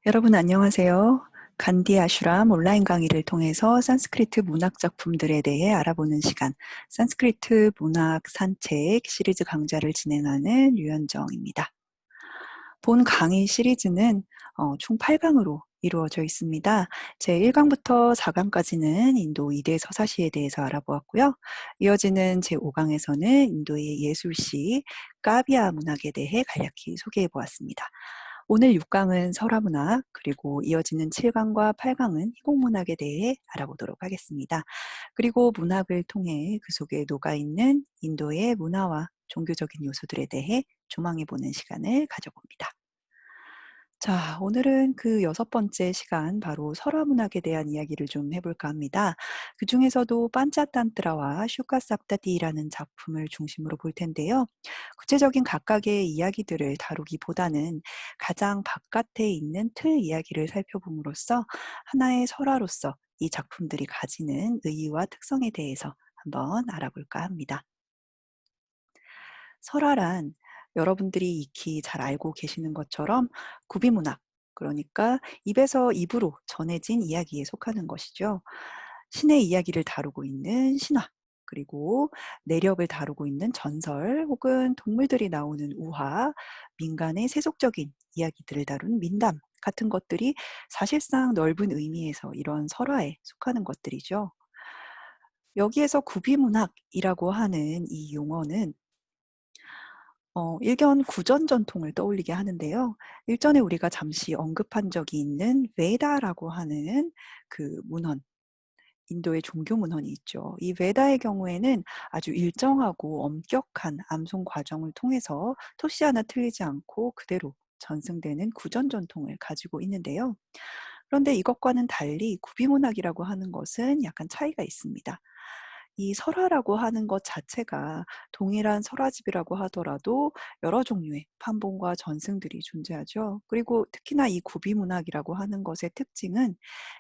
여러분 안녕하세요. 간디 아슈람 온라인 강의를 통해서 산스크리트 문학 작품들에 대해 알아보는 시간, 산스크리트 문학 산책 시리즈 강좌를 진행하는 류현정입니다. 본 강의 시리즈는 총 8강으로 이루어져 있습니다. 제1강부터 4강까지는 인도 2대 서사시에 대해서 알아보았고요. 이어지는 제5강에서는 인도의 예술시, 까비아 문학에 대해 간략히 소개해 보았습니다. 오늘 6강은 설화문학, 그리고 이어지는 7강과 8강은 희곡문학에 대해 알아보도록 하겠습니다. 그리고 문학을 통해 그 속에 녹아있는 인도의 문화와 종교적인 요소들에 대해 조망해보는 시간을 가져봅니다. 자, 오늘은 그 6번째 시간 바로 설화문학에 대한 이야기를 좀 해볼까 합니다. 그중에서도 반짜딴뜨라와 슈카삽다디라는 작품을 중심으로 볼 텐데요. 구체적인 각각의 이야기들을 다루기보다는 가장 바깥에 있는 틀 이야기를 살펴봄으로써 하나의 설화로서 이 작품들이 가지는 의의와 특성에 대해서 한번 알아볼까 합니다. 설화란 여러분들이 익히 잘 알고 계시는 것처럼 구비문학, 그러니까 입에서 입으로 전해진 이야기에 속하는 것이죠. 신의 이야기를 다루고 있는 신화, 그리고 내력을 다루고 있는 전설 혹은 동물들이 나오는 우화, 민간의 세속적인 이야기들을 다룬 민담 같은 것들이 사실상 넓은 의미에서 이런 설화에 속하는 것들이죠. 여기에서 구비문학이라고 하는 이 용어는 일견 구전 전통을 떠올리게 하는데요. 일전에 우리가 잠시 언급한 적이 있는 베다라고 하는 그 문헌, 인도의 종교 문헌이 있죠. 이 베다의 경우에는 아주 일정하고 엄격한 암송 과정을 통해서 토시 하나 틀리지 않고 그대로 전승되는 구전 전통을 가지고 있는데요. 그런데 이것과는 달리 구비문학이라고 하는 것은 약간 차이가 있습니다. 이 설화라고 하는 것 자체가 동일한 설화집이라고 하더라도 여러 종류의 판본과 전승들이 존재하죠. 그리고 특히나 이 구비문학이라고 하는 것의 특징은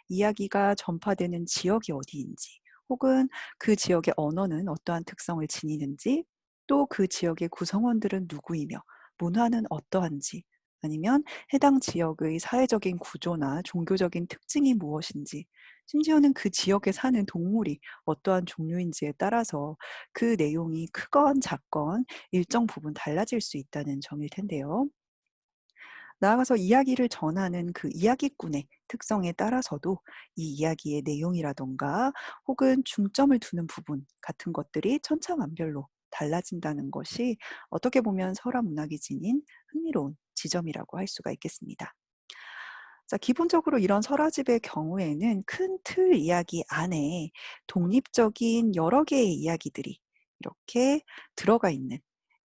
이야기가 전파되는 지역이 어디인지, 혹은 그 지역의 언어는 어떠한 특성을 지니는지, 또 그 지역의 구성원들은 누구이며 문화는 어떠한지, 아니면 해당 지역의 사회적인 구조나 종교적인 특징이 무엇인지, 심지어는 그 지역에 사는 동물이 어떠한 종류인지에 따라서 그 내용이 크건 작건 일정 부분 달라질 수 있다는 점일 텐데요. 나아가서 이야기를 전하는 그 이야기꾼의 특성에 따라서도 이 이야기의 내용이라던가 혹은 중점을 두는 부분 같은 것들이 천차만별로 달라진다는 것이 어떻게 보면 설화 문학이 지닌 흥미로운 지점이라고 할 수가 있겠습니다. 자, 기본적으로 이런 설화집의 경우에는 큰 틀 이야기 안에 독립적인 여러 개의 이야기들이 이렇게 들어가 있는,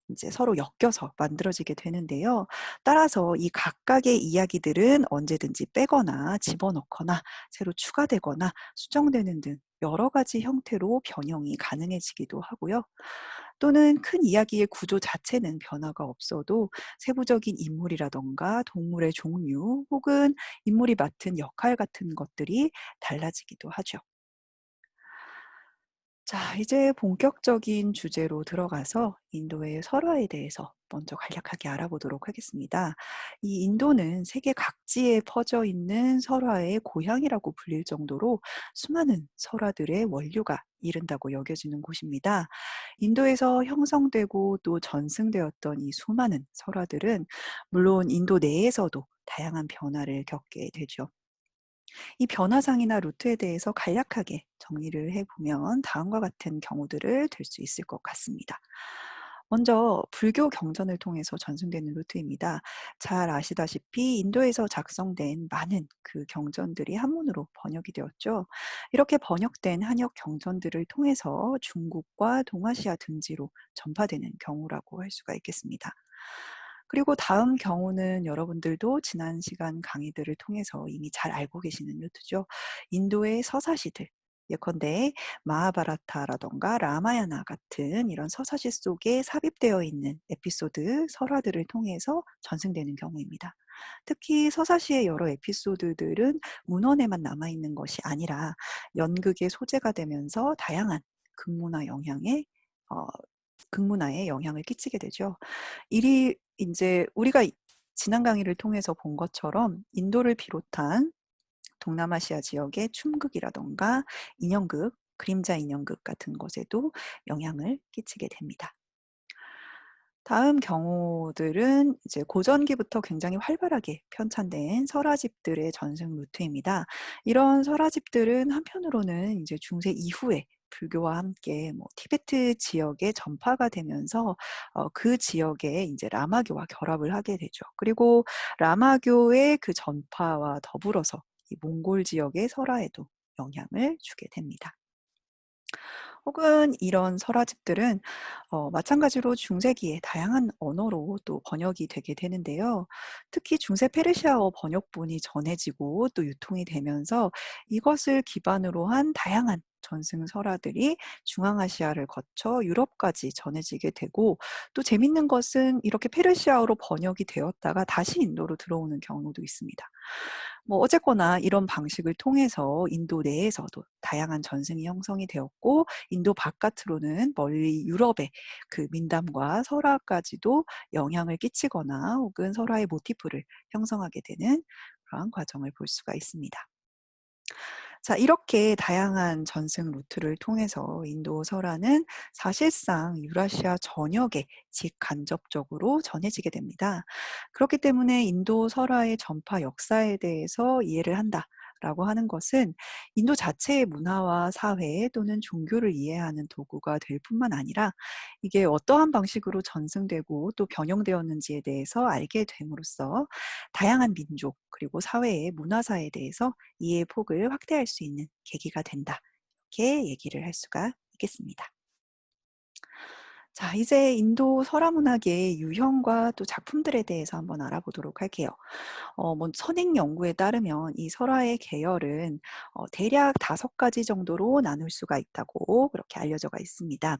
이제 서로 엮여서 만들어지게 되는데요. 따라서 이 각각의 이야기들은 언제든지 빼거나 집어넣거나 새로 추가되거나 수정되는 등 여러 가지 형태로 변형이 가능해지기도 하고요. 또는 큰 이야기의 구조 자체는 변화가 없어도 세부적인 인물이라던가 동물의 종류 혹은 인물이 맡은 역할 같은 것들이 달라지기도 하죠. 자, 이제 본격적인 주제로 들어가서 인도의 설화에 대해서 먼저 간략하게 알아보도록 하겠습니다. 이 인도는 세계 각지에 퍼져 있는 설화의 고향이라고 불릴 정도로 수많은 설화들의 원류가 이른다고 여겨지는 곳입니다. 인도에서 형성되고 또 전승되었던 이 수많은 설화들은 물론 인도 내에서도 다양한 변화를 겪게 되죠. 이 변화상이나 루트에 대해서 간략하게 정리를 해보면 다음과 같은 경우들을 들 수 있을 것 같습니다. 먼저 불교 경전을 통해서 전승되는 루트입니다. 잘 아시다시피 인도에서 작성된 많은 그 경전들이 한문으로 번역이 되었죠. 이렇게 번역된 한역 경전들을 통해서 중국과 동아시아 등지로 전파되는 경우라고 할 수가 있겠습니다. 그리고 다음 경우는 여러분들도 지난 시간 강의들을 통해서 이미 잘 알고 계시는 루트죠. 인도의 서사시들, 예컨대 마하바라타라던가 라마야나 같은 이런 서사시 속에 삽입되어 있는 에피소드, 설화들을 통해서 전승되는 경우입니다. 특히 서사시의 여러 에피소드들은 문헌에만 남아있는 것이 아니라 연극의 소재가 되면서 다양한 극문화 영향에 극문화에 영향을 끼치게 되죠. 일이 인제 우리가 지난 강의를 통해서 본 것처럼 인도를 비롯한 동남아시아 지역의 춤극이라든가 인형극, 그림자 인형극 같은 것에도 영향을 끼치게 됩니다. 다음 경우들은 이제 고전기부터 굉장히 활발하게 편찬된 설화집들의 전승 루트입니다. 이런 설화집들은 한편으로는 이제 중세 이후에 불교와 함께 뭐 티베트 지역에 전파가 되면서 그 지역에 이제 라마교와 결합을 하게 되죠. 그리고 라마교의 그 전파와 더불어서 이 몽골 지역의 설화에도 영향을 주게 됩니다. 혹은 이런 설화집들은 마찬가지로 중세기에 다양한 언어로 또 번역이 되게 되는데요. 특히 중세 페르시아어 번역본이 전해지고 또 유통이 되면서 이것을 기반으로 한 다양한 전승 설화들이 중앙아시아를 거쳐 유럽까지 전해지게 되고, 또 재밌는 것은 이렇게 페르시아어로 번역이 되었다가 다시 인도로 들어오는 경우도 있습니다. 뭐 어쨌거나 이런 방식을 통해서 인도 내에서도 다양한 전승이 형성이 되었고, 인도 바깥으로는 멀리 유럽의 그 민담과 설화까지도 영향을 끼치거나 혹은 설화의 모티프를 형성하게 되는 그러한 과정을 볼 수가 있습니다. 자, 이렇게 다양한 전승 루트를 통해서 인도 설화는 사실상 유라시아 전역에 직간접적으로 전해지게 됩니다. 그렇기 때문에 인도 설화의 전파 역사에 대해서 이해를 한다라고 하는 것은 인도 자체의 문화와 사회 또는 종교를 이해하는 도구가 될 뿐만 아니라 이게 어떠한 방식으로 전승되고 또 변형되었는지에 대해서 알게 됨으로써 다양한 민족 그리고 사회의 문화사에 대해서 이해의 폭을 확대할 수 있는 계기가 된다. 이렇게 얘기를 할 수가 있겠습니다. 자, 이제 인도 설화문학의 유형과 또 작품들에 대해서 한번 알아보도록 할게요. 뭐 선행 연구에 따르면 이 설화의 계열은 대략 5가지 정도로 나눌 수가 있다고 그렇게 알려져가 있습니다.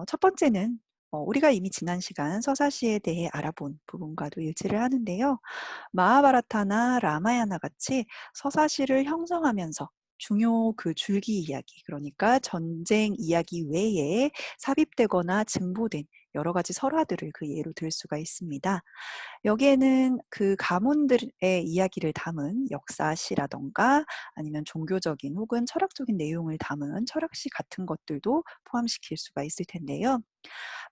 첫 번째는 우리가 이미 지난 시간 서사시에 대해 알아본 부분과도 일치를 하는데요. 마하바라타나 라마야나 같이 서사시를 형성하면서 중요 그 줄기 이야기, 그러니까 전쟁 이야기 외에 삽입되거나 증보된 여러 가지 설화들을 그 예로 들 수가 있습니다. 여기에는 그 가문들의 이야기를 담은 역사시라든가 아니면 종교적인 혹은 철학적인 내용을 담은 철학시 같은 것들도 포함시킬 수가 있을 텐데요.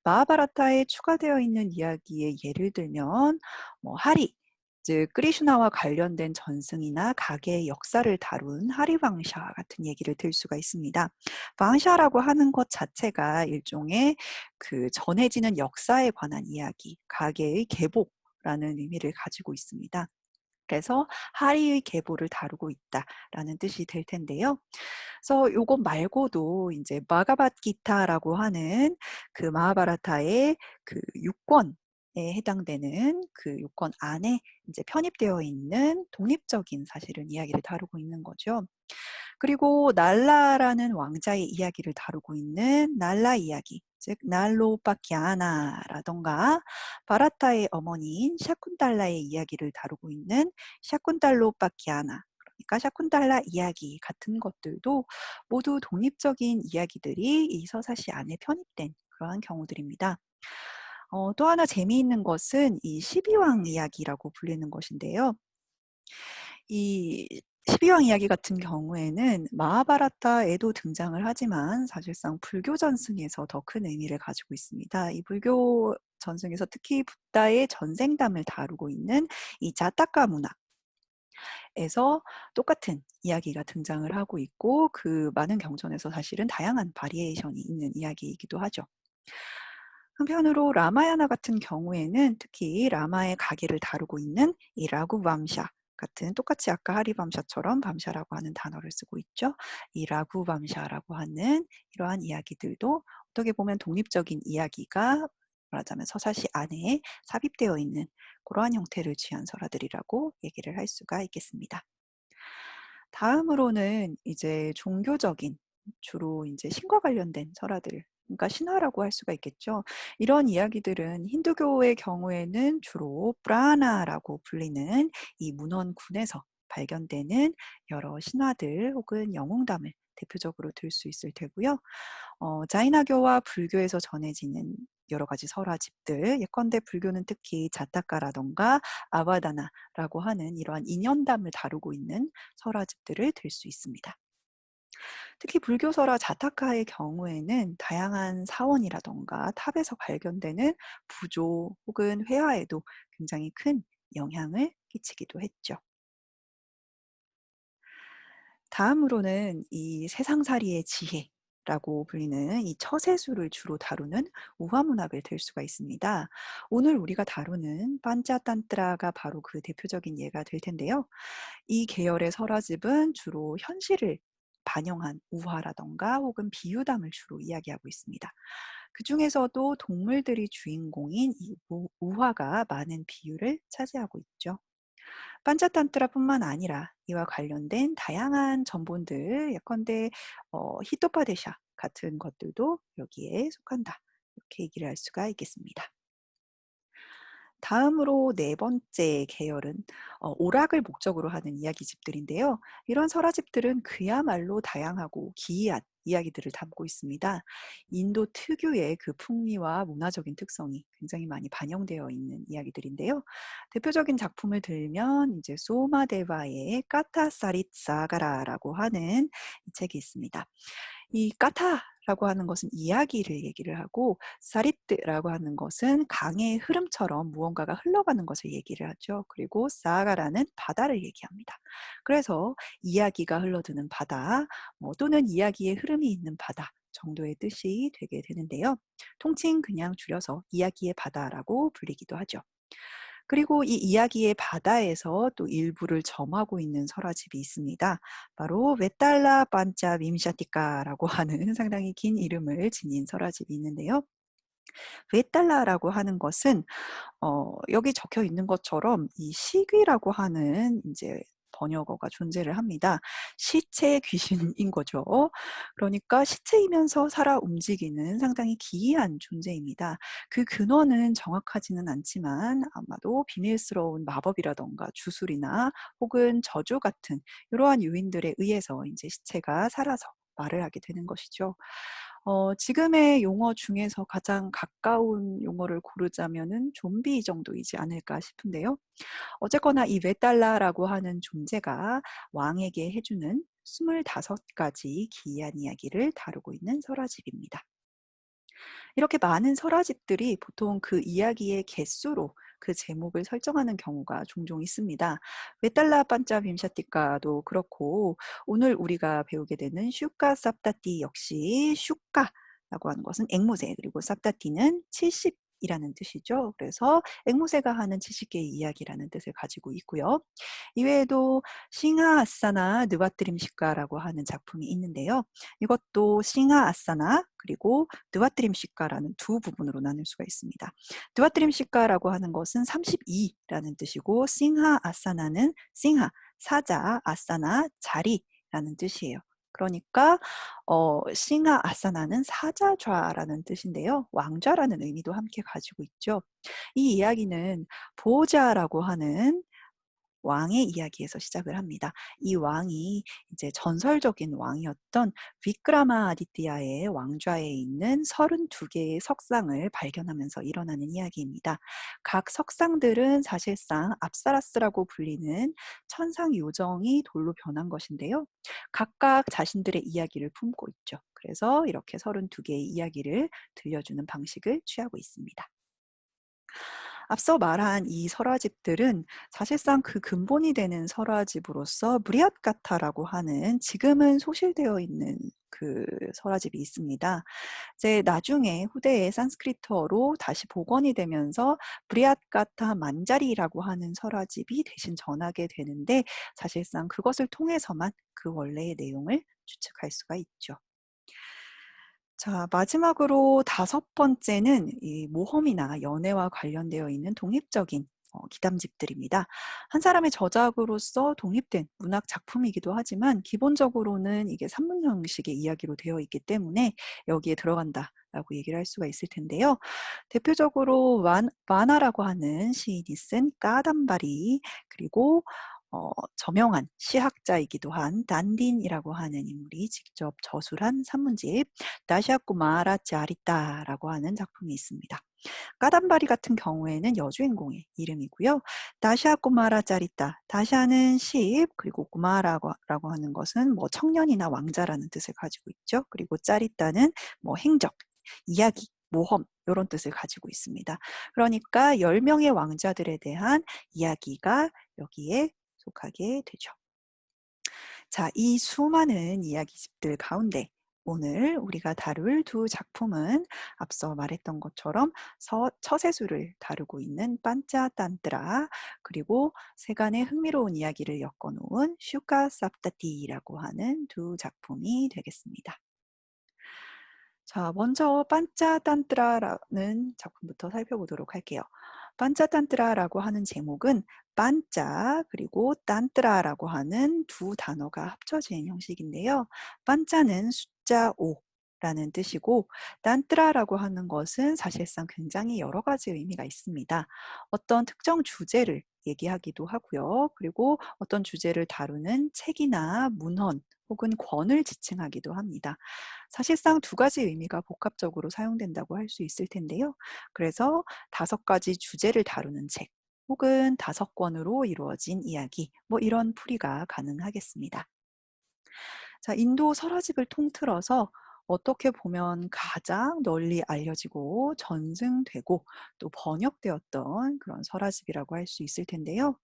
마하바라타에 추가되어 있는 이야기의 예를 들면 뭐 하리, 즉 크리슈나와 관련된 전승이나 가계의 역사를 다룬 하리방샤 같은 얘기를 들 수가 있습니다. 방샤라고 하는 것 자체가 일종의 그 전해지는 역사에 관한 이야기, 가계의 계보라는 의미를 가지고 있습니다. 그래서 하리의 계보를 다루고 있다라는 뜻이 될 텐데요. 그래서 요것 말고도 인제 바가바기타라고 하는 그 마하바라타의 그 6권에 해당되는 그 6권 안에 인제 편입되어 있는 독립적인 사실은 이야기를 다루고 있는 거죠. 그리고 날라라는 왕자의 이야기를 다루고 있는 날라 이야기, 즉 날로빠키아나라든가 바라타의 어머니인 샤쿤달라의 이야기를 다루고 있는 샤쿤달로빠키아나, 그러니까 샤쿤달라 이야기 같은 것들도 모두 독립적인 이야기들이 이 서사시 안에 편입된 그러한 경우들입니다. 또 하나 재미있는 것은 이 12왕 이야기라고 불리는 것인데요. 이 12왕 이야기 같은 경우에는 마하바라타에도 등장을 하지만 사실상 불교 전승에서 더 큰 의미를 가지고 있습니다. 이 불교 전승에서 특히 붓다의 전생담을 다루고 있는 이 자타카 문화에서 똑같은 이야기가 등장을 하고 있고, 그 많은 경전에서 사실은 다양한 바리에이션이 있는 이야기이기도 하죠. 한편으로 라마야나 같은 경우에는 특히 라마의 가계를 다루고 있는 이 라구밤샤 같은, 똑같이 아까 하리밤샤처럼 밤샤라고 하는 단어를 쓰고 있죠. 이 라구밤샤라고 하는 이러한 이야기들도 어떻게 보면 독립적인 이야기가 말하자면 서사시 안에 삽입되어 있는 그러한 형태를 취한 설화들이라고 얘기를 할 수가 있겠습니다. 다음으로는 이제 종교적인, 주로 이제 신과 관련된 설화들, 그러니까 신화라고 할 수가 있겠죠. 이런 이야기들은 힌두교의 경우에는 주로 프라나라고 불리는 이 문헌군에서 발견되는 여러 신화들 혹은 영웅담을 대표적으로 들 수 있을 테고요. 자이나교와 불교에서 전해지는 여러 가지 설화집들, 예컨대 불교는 특히 자타카라든가 아바다나라고 하는 이러한 인연담을 다루고 있는 설화집들을 들 수 있습니다. 특히 불교 설화 자타카의 경우에는 다양한 사원이라든가 탑에서 발견되는 부조 혹은 회화에도 굉장히 큰 영향을 끼치기도 했죠. 다음으로는 이 세상살이의 지혜라고 불리는 이 처세술을 주로 다루는 우화문학을 들 수가 있습니다. 오늘 우리가 다루는 판차탄트라가 바로 그 대표적인 예가 될 텐데요. 이 계열의 설화집은 주로 현실을 반영한 우화라든가 혹은 비유담을 주로 이야기하고 있습니다. 그중에서도 동물들이 주인공인 이 우화가 많은 비율을 차지하고 있죠. 판차탄트라뿐만 아니라 이와 관련된 다양한 전본들 예컨대 히토파데샤 같은 것들도 여기에 속한다. 이렇게 얘기를 할 수가 있겠습니다. 다음으로 네 번째 계열은 오락을 목적으로 하는 이야기집들인데요. 이런 설화집들은 그야말로 다양하고 기이한 이야기들을 담고 있습니다. 인도 특유의 그 풍미와 문화적인 특성이 굉장히 많이 반영되어 있는 이야기들인데요. 대표적인 작품을 들면 이제 소마데바의 까타사릿 사가라라고 하는 이 책이 있습니다. 이 까타라고 하는 것은 이야기를 얘기를 하고 사리뜨라고 하는 것은 강의 흐름처럼 무언가가 흘러가는 것을 얘기를 하죠. 그리고 사가라는 바다를 얘기합니다. 그래서 이야기가 흘러드는 바다 또는 이야기의 흐름이 있는 바다 정도의 뜻이 되게 되는데요. 통칭 그냥 줄여서 이야기의 바다라고 불리기도 하죠. 그리고 이 이야기의 바다에서 또 일부를 점하고 있는 설화집이 있습니다. 바로 웨달라 반짜 밈샤티카라고 하는 상당히 긴 이름을 지닌 설화집이 있는데요. 웨달라라고 하는 것은 여기 적혀 있는 것처럼 이 시귀라고 하는 인제 번역어가 존재를 합니다. 시체의 귀신인 거죠. 그러니까 시체이면서 살아 움직이는 상당히 기이한 존재입니다. 그 근원은 정확하지는 않지만 아마도 비밀스러운 마법이라든가 주술이나 혹은 저주 같은 이러한 요인들에 의해서 인제 시체가 살아서 말을 하게 되는 것이죠. 지금의 용어 중에서 가장 가까운 용어를 고르자면은 좀비 정도이지 않을까 싶은데요. 어쨌거나 이 웨달라라고 하는 존재가 왕에게 해 주는 25 가지 기이한 이야기를 다루고 있는 설화집입니다. 이렇게 많은 설화집들이 보통 그 이야기의 개수로 그 제목을 설정하는 경우가 종종 있습니다. 메달라 반짜 빔샤티카도 그렇고 오늘 우리가 배우게 되는 슈카 삽다티 역시 슈카라고 하는 것은 앵무새 그리고 삽다티는 70 이라는 뜻이죠. 그래서 앵무새가 하는 70개의 이야기라는 뜻을 가지고 있고요. 이외에도 싱하 아싸나 느와트림 시카라고 하는 작품이 있는데요. 이것도 싱하 아싸나 그리고 느와트림 시카라는 두 부분으로 나눌 수가 있습니다. 느와트림 시카라고 하는 것은 32라는 뜻이고 싱하 아싸나는 싱하 사자 아싸나 자리라는 뜻이에요. 그러니까 싱하 아싸나는 사자좌라는 뜻인데요. 왕좌라는 의미도 함께 가지고 있죠. 이 이야기는 보호자라고 하는 왕의 이야기에서 시작을 합니다. 이 왕이 이제 전설적인 왕이었던 비크라마 아디띠아의 왕좌에 있는 32 개의 석상을 발견하면서 일어나는 이야기입니다. 각 석상들은 사실상 압사라스라고 불리는 천상 요정이 돌로 변한 것인데요. 각각 자신들의 이야기를 품고 있죠. 그래서 이렇게 32 개의 이야기를 들려주는 방식을 취하고 있습니다. 앞서 말한 이 설화집들은 사실상 그 근본이 되는 설화집으로서 브리앗가타라고 하는 지금은 소실되어 있는 그 설화집이 있습니다. 이제 나중에 후대에 산스크리트어로 다시 복원이 되면서 브리앗가타 만자리라고 하는 설화집이 대신 전하게 되는데 사실상 그것을 통해서만 그 원래의 내용을 추측할 수가 있죠. 자 마지막으로 다섯 번째는 이 모험이나 연애와 관련되어 있는 독립적인 기담집들입니다. 한 사람의 저작으로서 독립된 문학 작품이기도 하지만 기본적으로는 이게 산문 형식의 이야기로 되어 있기 때문에 여기에 들어간다라고 얘기를 할 수가 있을 텐데요. 대표적으로 완 와나라고 하는 시인이 쓴 까담바리 그리고 저명한 시학자이기도 한 단딘이라고 하는 인물이 직접 저술한 산문집 나시아쿠마라 짜리따라고 하는 작품이 있습니다. 까담바리 같은 경우에는 여주인공의 이름이고요. 다시아 꾸마라 짜리따, 다시아는 10, 그리고 꾸마라고 하는 것은 뭐 청년이나 왕자라는 뜻을 가지고 있죠. 그리고 짜리따는 뭐 행적, 이야기, 모험 요런 뜻을 가지고 있습니다. 그러니까 10명의 왕자들에 대한 이야기가 여기에 속하게 되죠. 자, 이 수많은 이야기집들 가운데 오늘 우리가 다룰 두 작품은 앞서 말했던 것처럼 처세술을 다루고 있는 판짜탄트라, 그리고 세간의 흥미로운 이야기를 엮어놓은 슈카 삽다티라고 하는 두 작품이 되겠습니다. 자, 먼저 판짜탄트라라는 작품부터 살펴보도록 할게요. 판짜탄트라라고 하는 제목은 판짜 그리고 탄트라라고 하는 두 단어가 합쳐진 형식인데요. 판짜는 숫자 5라는 뜻이고 탄트라라고 하는 것은 사실상 굉장히 여러 가지 의미가 있습니다. 어떤 특정 주제를 얘기하기도 하고요. 그리고 어떤 주제를 다루는 책이나 문헌 혹은 권을 지칭하기도 합니다. 사실상 두 가지 의미가 복합적으로 사용된다고 할 수 있을 텐데요. 그래서 5가지 주제를 다루는 책 혹은 5권으로 이루어진 이야기 뭐 이런 풀이가 가능하겠습니다. 자, 인도 설화집을 통틀어서 어떻게 보면 가장 널리 알려지고 전승되고 또 번역되었던 그런 설화집이라고 할 수 있을 텐데요.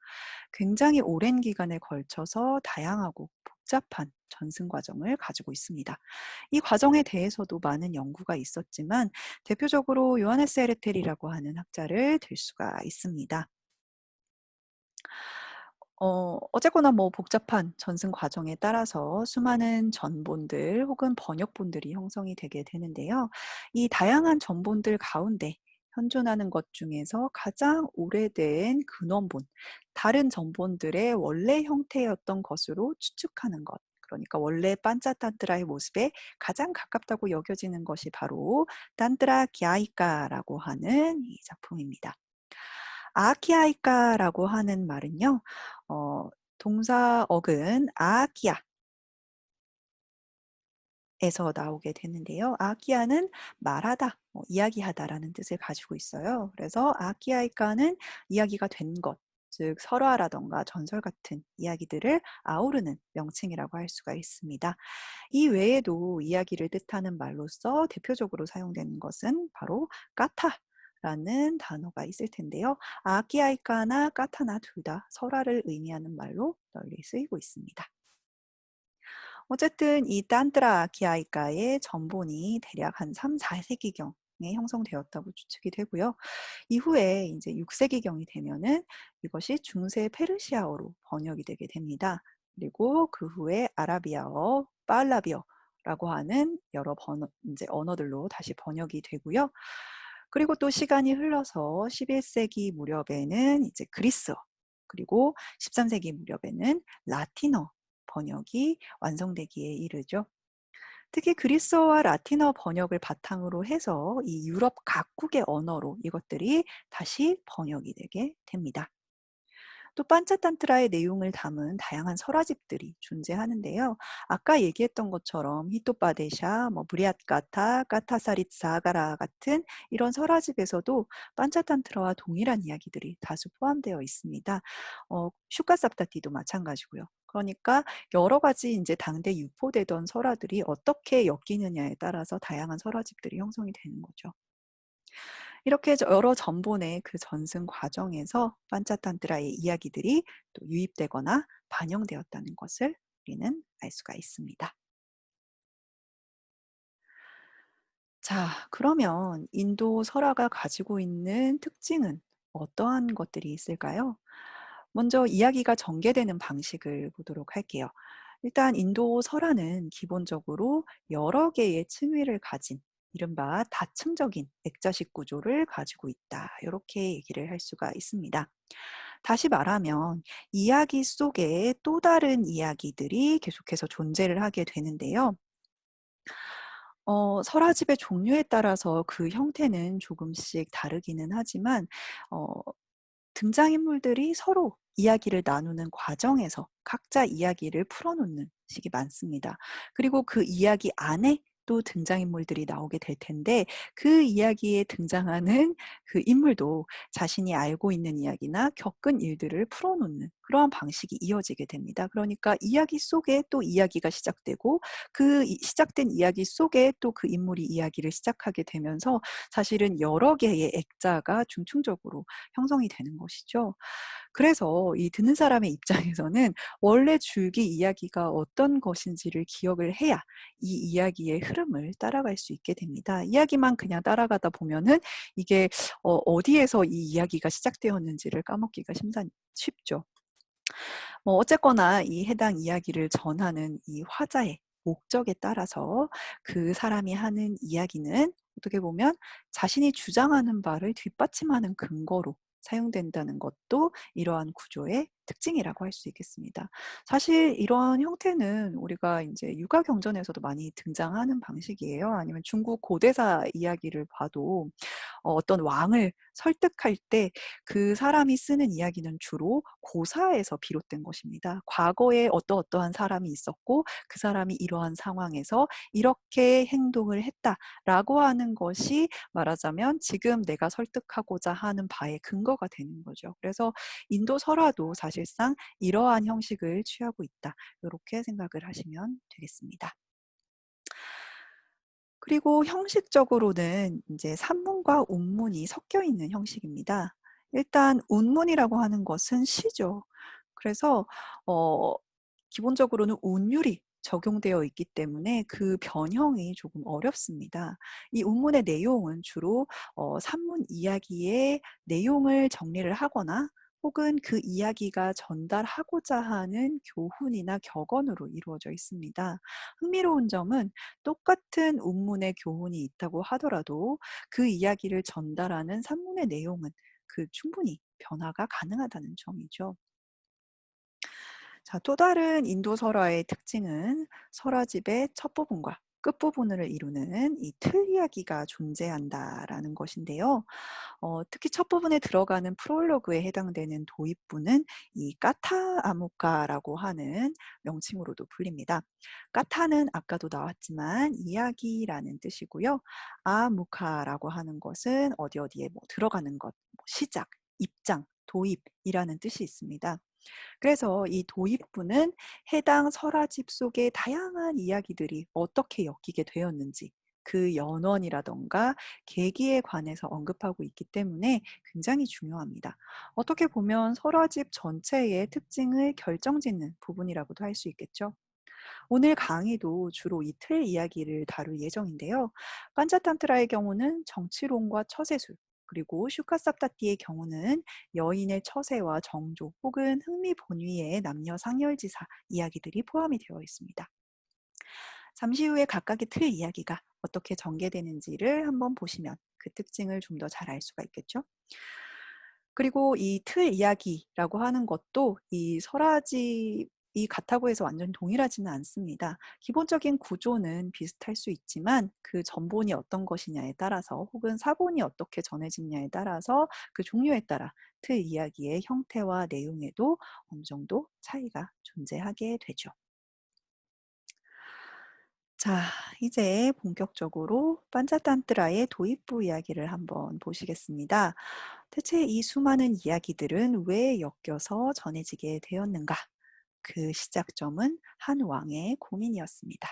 굉장히 오랜 기간에 걸쳐서 다양하고 복잡한 전승 과정을 가지고 있습니다. 이 과정에 대해서도 많은 연구가 있었지만 대표적으로 요하네스 에르텔이라고 하는 학자를 들 수가 있습니다. 어쨌거나 뭐 복잡한 전승 과정에 따라서 수많은 전본들 혹은 번역본들이 형성이 되게 되는데요. 이 다양한 전본들 가운데 현존하는 것 중에서 가장 오래된 근원본, 다른 전본들의 원래 형태였던 것으로 추측하는 것. 그러니까 원래 판짜탄트라의 모습에 가장 가깝다고 여겨지는 것이 바로 탄트라 기아이카라고 하는 이 작품입니다. 아키아이카라고 하는 말은요. 어 동사 어근 아키야 에서 나오게 되는데요. 아키야는 말하다, 이야기하다라는 뜻을 가지고 있어요. 그래서 아키아이카는 이야기가 된 것, 즉 설화라든가 전설 같은 이야기들을 아우르는 명칭이라고 할 수가 있습니다. 이 외에도 이야기를 뜻하는 말로서 대표적으로 사용되는 것은 바로 까타라는 단어가 있을 텐데요. 아키아이카나 까타나 둘 다 설화를 의미하는 말로 널리 쓰이고 있습니다. 어쨌든 이 딴뜨라 아키아이카의 전본이 대략 한 3-4세기경에 형성되었다고 추측이 되고요. 이후에 이제 6세기경이 되면은 이것이 중세 페르시아어로 번역이 되게 됩니다. 그리고 그 후에 아라비아어, 빨라비어라고 하는 여러 이제 언어들로 다시 번역이 되고요. 그리고 또 시간이 흘러서 11세기 무렵에는 이제 그리스어, 그리고 13세기 무렵에는 라틴어 번역이 완성되기에 이르죠. 특히 그리스어와 라틴어 번역을 바탕으로 해서 이 유럽 각국의 언어로 이것들이 다시 번역이 되게 됩니다. 또 판차탄트라의 내용을 담은 다양한 설화집들이 존재하는데요. 아까 얘기했던 것처럼 히토파데샤, 뭐 브리앗가타, 까타사릿 사가라 같은 이런 설화집에서도 판차탄트라와 동일한 이야기들이 다수 포함되어 있습니다. 슈카삽다티도 마찬가지고요. 그러니까 여러 가지 이제 당대 유포되던 설화들이 어떻게 엮이느냐에 따라서 다양한 설화집들이 형성이 되는 거죠. 이렇게 여러 전본의 그 전승 과정에서 판차탄트라의 이야기들이 또 유입되거나 반영되었다는 것을 우리는 알 수가 있습니다. 자, 그러면 인도 설화가 가지고 있는 특징은 어떠한 것들이 있을까요? 먼저 이야기가 전개되는 방식을 보도록 할게요. 일단 인도 설화는 기본적으로 여러 개의 층위를 가진 이른바 다층적인 액자식 구조를 가지고 있다. 이렇게 얘기를 할 수가 있습니다. 다시 말하면 이야기 속에 또 다른 이야기들이 계속해서 존재를 하게 되는데요. 설화집의 종류에 따라서 그 형태는 조금씩 다르기는 하지만 어 등장인물들이 서로 이야기를 나누는 과정에서 각자 이야기를 풀어놓는 식이 많습니다. 그리고 그 이야기 안에 또 등장인물들이 나오게 될 텐데 그 이야기에 등장하는 그 인물도 자신이 알고 있는 이야기나 겪은 일들을 풀어놓는 그러한 방식이 이어지게 됩니다. 그러니까 이야기 속에 또 이야기가 시작되고 그 시작된 이야기 속에 또 그 인물이 이야기를 시작하게 되면서 사실은 여러 개의 액자가 중층적으로 형성이 되는 것이죠. 그래서 이 듣는 사람의 입장에서는 원래 줄기 이야기가 어떤 것인지를 기억을 해야 이 이야기의 흐름을 따라갈 수 있게 됩니다. 이야기만 그냥 따라가다 보면은 이게 어디에서 이 이야기가 시작되었는지를 까먹기가 쉽죠. 어쨌거나 이 해당 이야기를 전하는 이 화자의 목적에 따라서 그 사람이 하는 이야기는 어떻게 보면 자신이 주장하는 바를 뒷받침하는 근거로 사용된다는 것도 이러한 구조의 특징이라고 할 수 있겠습니다. 사실 이러한 형태는 우리가 이제 육아 경전에서도 많이 등장하는 방식이에요. 아니면 중국 고대사 이야기를 봐도 어떤 왕을 설득할 때 그 사람이 쓰는 이야기는 주로 고사에서 비롯된 것입니다. 과거에 어떠어떠한 사람이 있었고 그 사람이 이러한 상황에서 이렇게 행동을 했다라고 하는 것이 말하자면 지금 내가 설득하고자 하는 바의 근거가 되는 거죠. 그래서 인도 설화도 사실상 이러한 형식을 취하고 있다. 이렇게 생각을 하시면 되겠습니다. 그리고 형식적으로는 이제 산문과 운문이 섞여 있는 형식입니다. 일단 운문이라고 하는 것은 시죠. 그래서 어 기본적으로는 운율이 적용되어 있기 때문에 그 변형이 조금 어렵습니다. 이 운문의 내용은 주로 산문 이야기의 내용을 정리를 하거나 혹은 그 이야기가 전달하고자 하는 교훈이나 격언으로 이루어져 있습니다. 흥미로운 점은 똑같은 운문의 교훈이 있다고 하더라도 그 이야기를 전달하는 산문의 내용은 충분히 변화가 가능하다는 점이죠. 자, 또 다른 인도 설화의 특징은 설화집의 첫 부분과 끝부분을 이루는 이 틀 이야기가 존재한다라는 것인데요. 특히 첫 부분에 들어가는 프롤로그에 해당되는 도입부는 이 까타 아무카라고 하는 명칭으로도 불립니다. 까타는 아까도 나왔지만 이야기라는 뜻이고요. 아무카라고 하는 것은 어디 어디에 뭐 들어가는 것, 뭐 시작, 입장, 도입이라는 뜻이 있습니다. 그래서 이 도입부는 해당 설화집 속의 다양한 이야기들이 어떻게 엮이게 되었는지 그 연원이라던가 계기에 관해서 언급하고 있기 때문에 굉장히 중요합니다. 어떻게 보면 설화집 전체의 특징을 결정짓는 부분이라고도 할 수 있겠죠. 오늘 강의도 주로 이 틀 이야기를 다룰 예정인데요. 판차탄트라의 경우는 정치론과 처세술, 그리고 슈카삽다티의 경우는 여인의 처세와 정조 혹은 흥미 본위의 남녀 상열지사 이야기들이 포함이 되어 있습니다. 잠시 후에 각각의 틀 이야기가 어떻게 전개되는지를 한번 보시면 그 특징을 좀 더 잘 알 수가 있겠죠. 그리고 이 틀 이야기라고 하는 것도 이 설화집이 같다고 해서 완전히 동일하지는 않습니다. 기본적인 구조는 비슷할 수 있지만 그 전본이 어떤 것이냐에 따라서 혹은 사본이 어떻게 전해지냐에 따라서 그 종류에 따라 틀 이야기의 형태와 내용에도 어느 정도 차이가 존재하게 되죠. 자, 이제 본격적으로 판차탄트라의 도입부 이야기를 한번 보시겠습니다. 대체 이 수많은 이야기들은 왜 엮여서 전해지게 되었는가? 그 시작점은 한 왕의 고민이었습니다.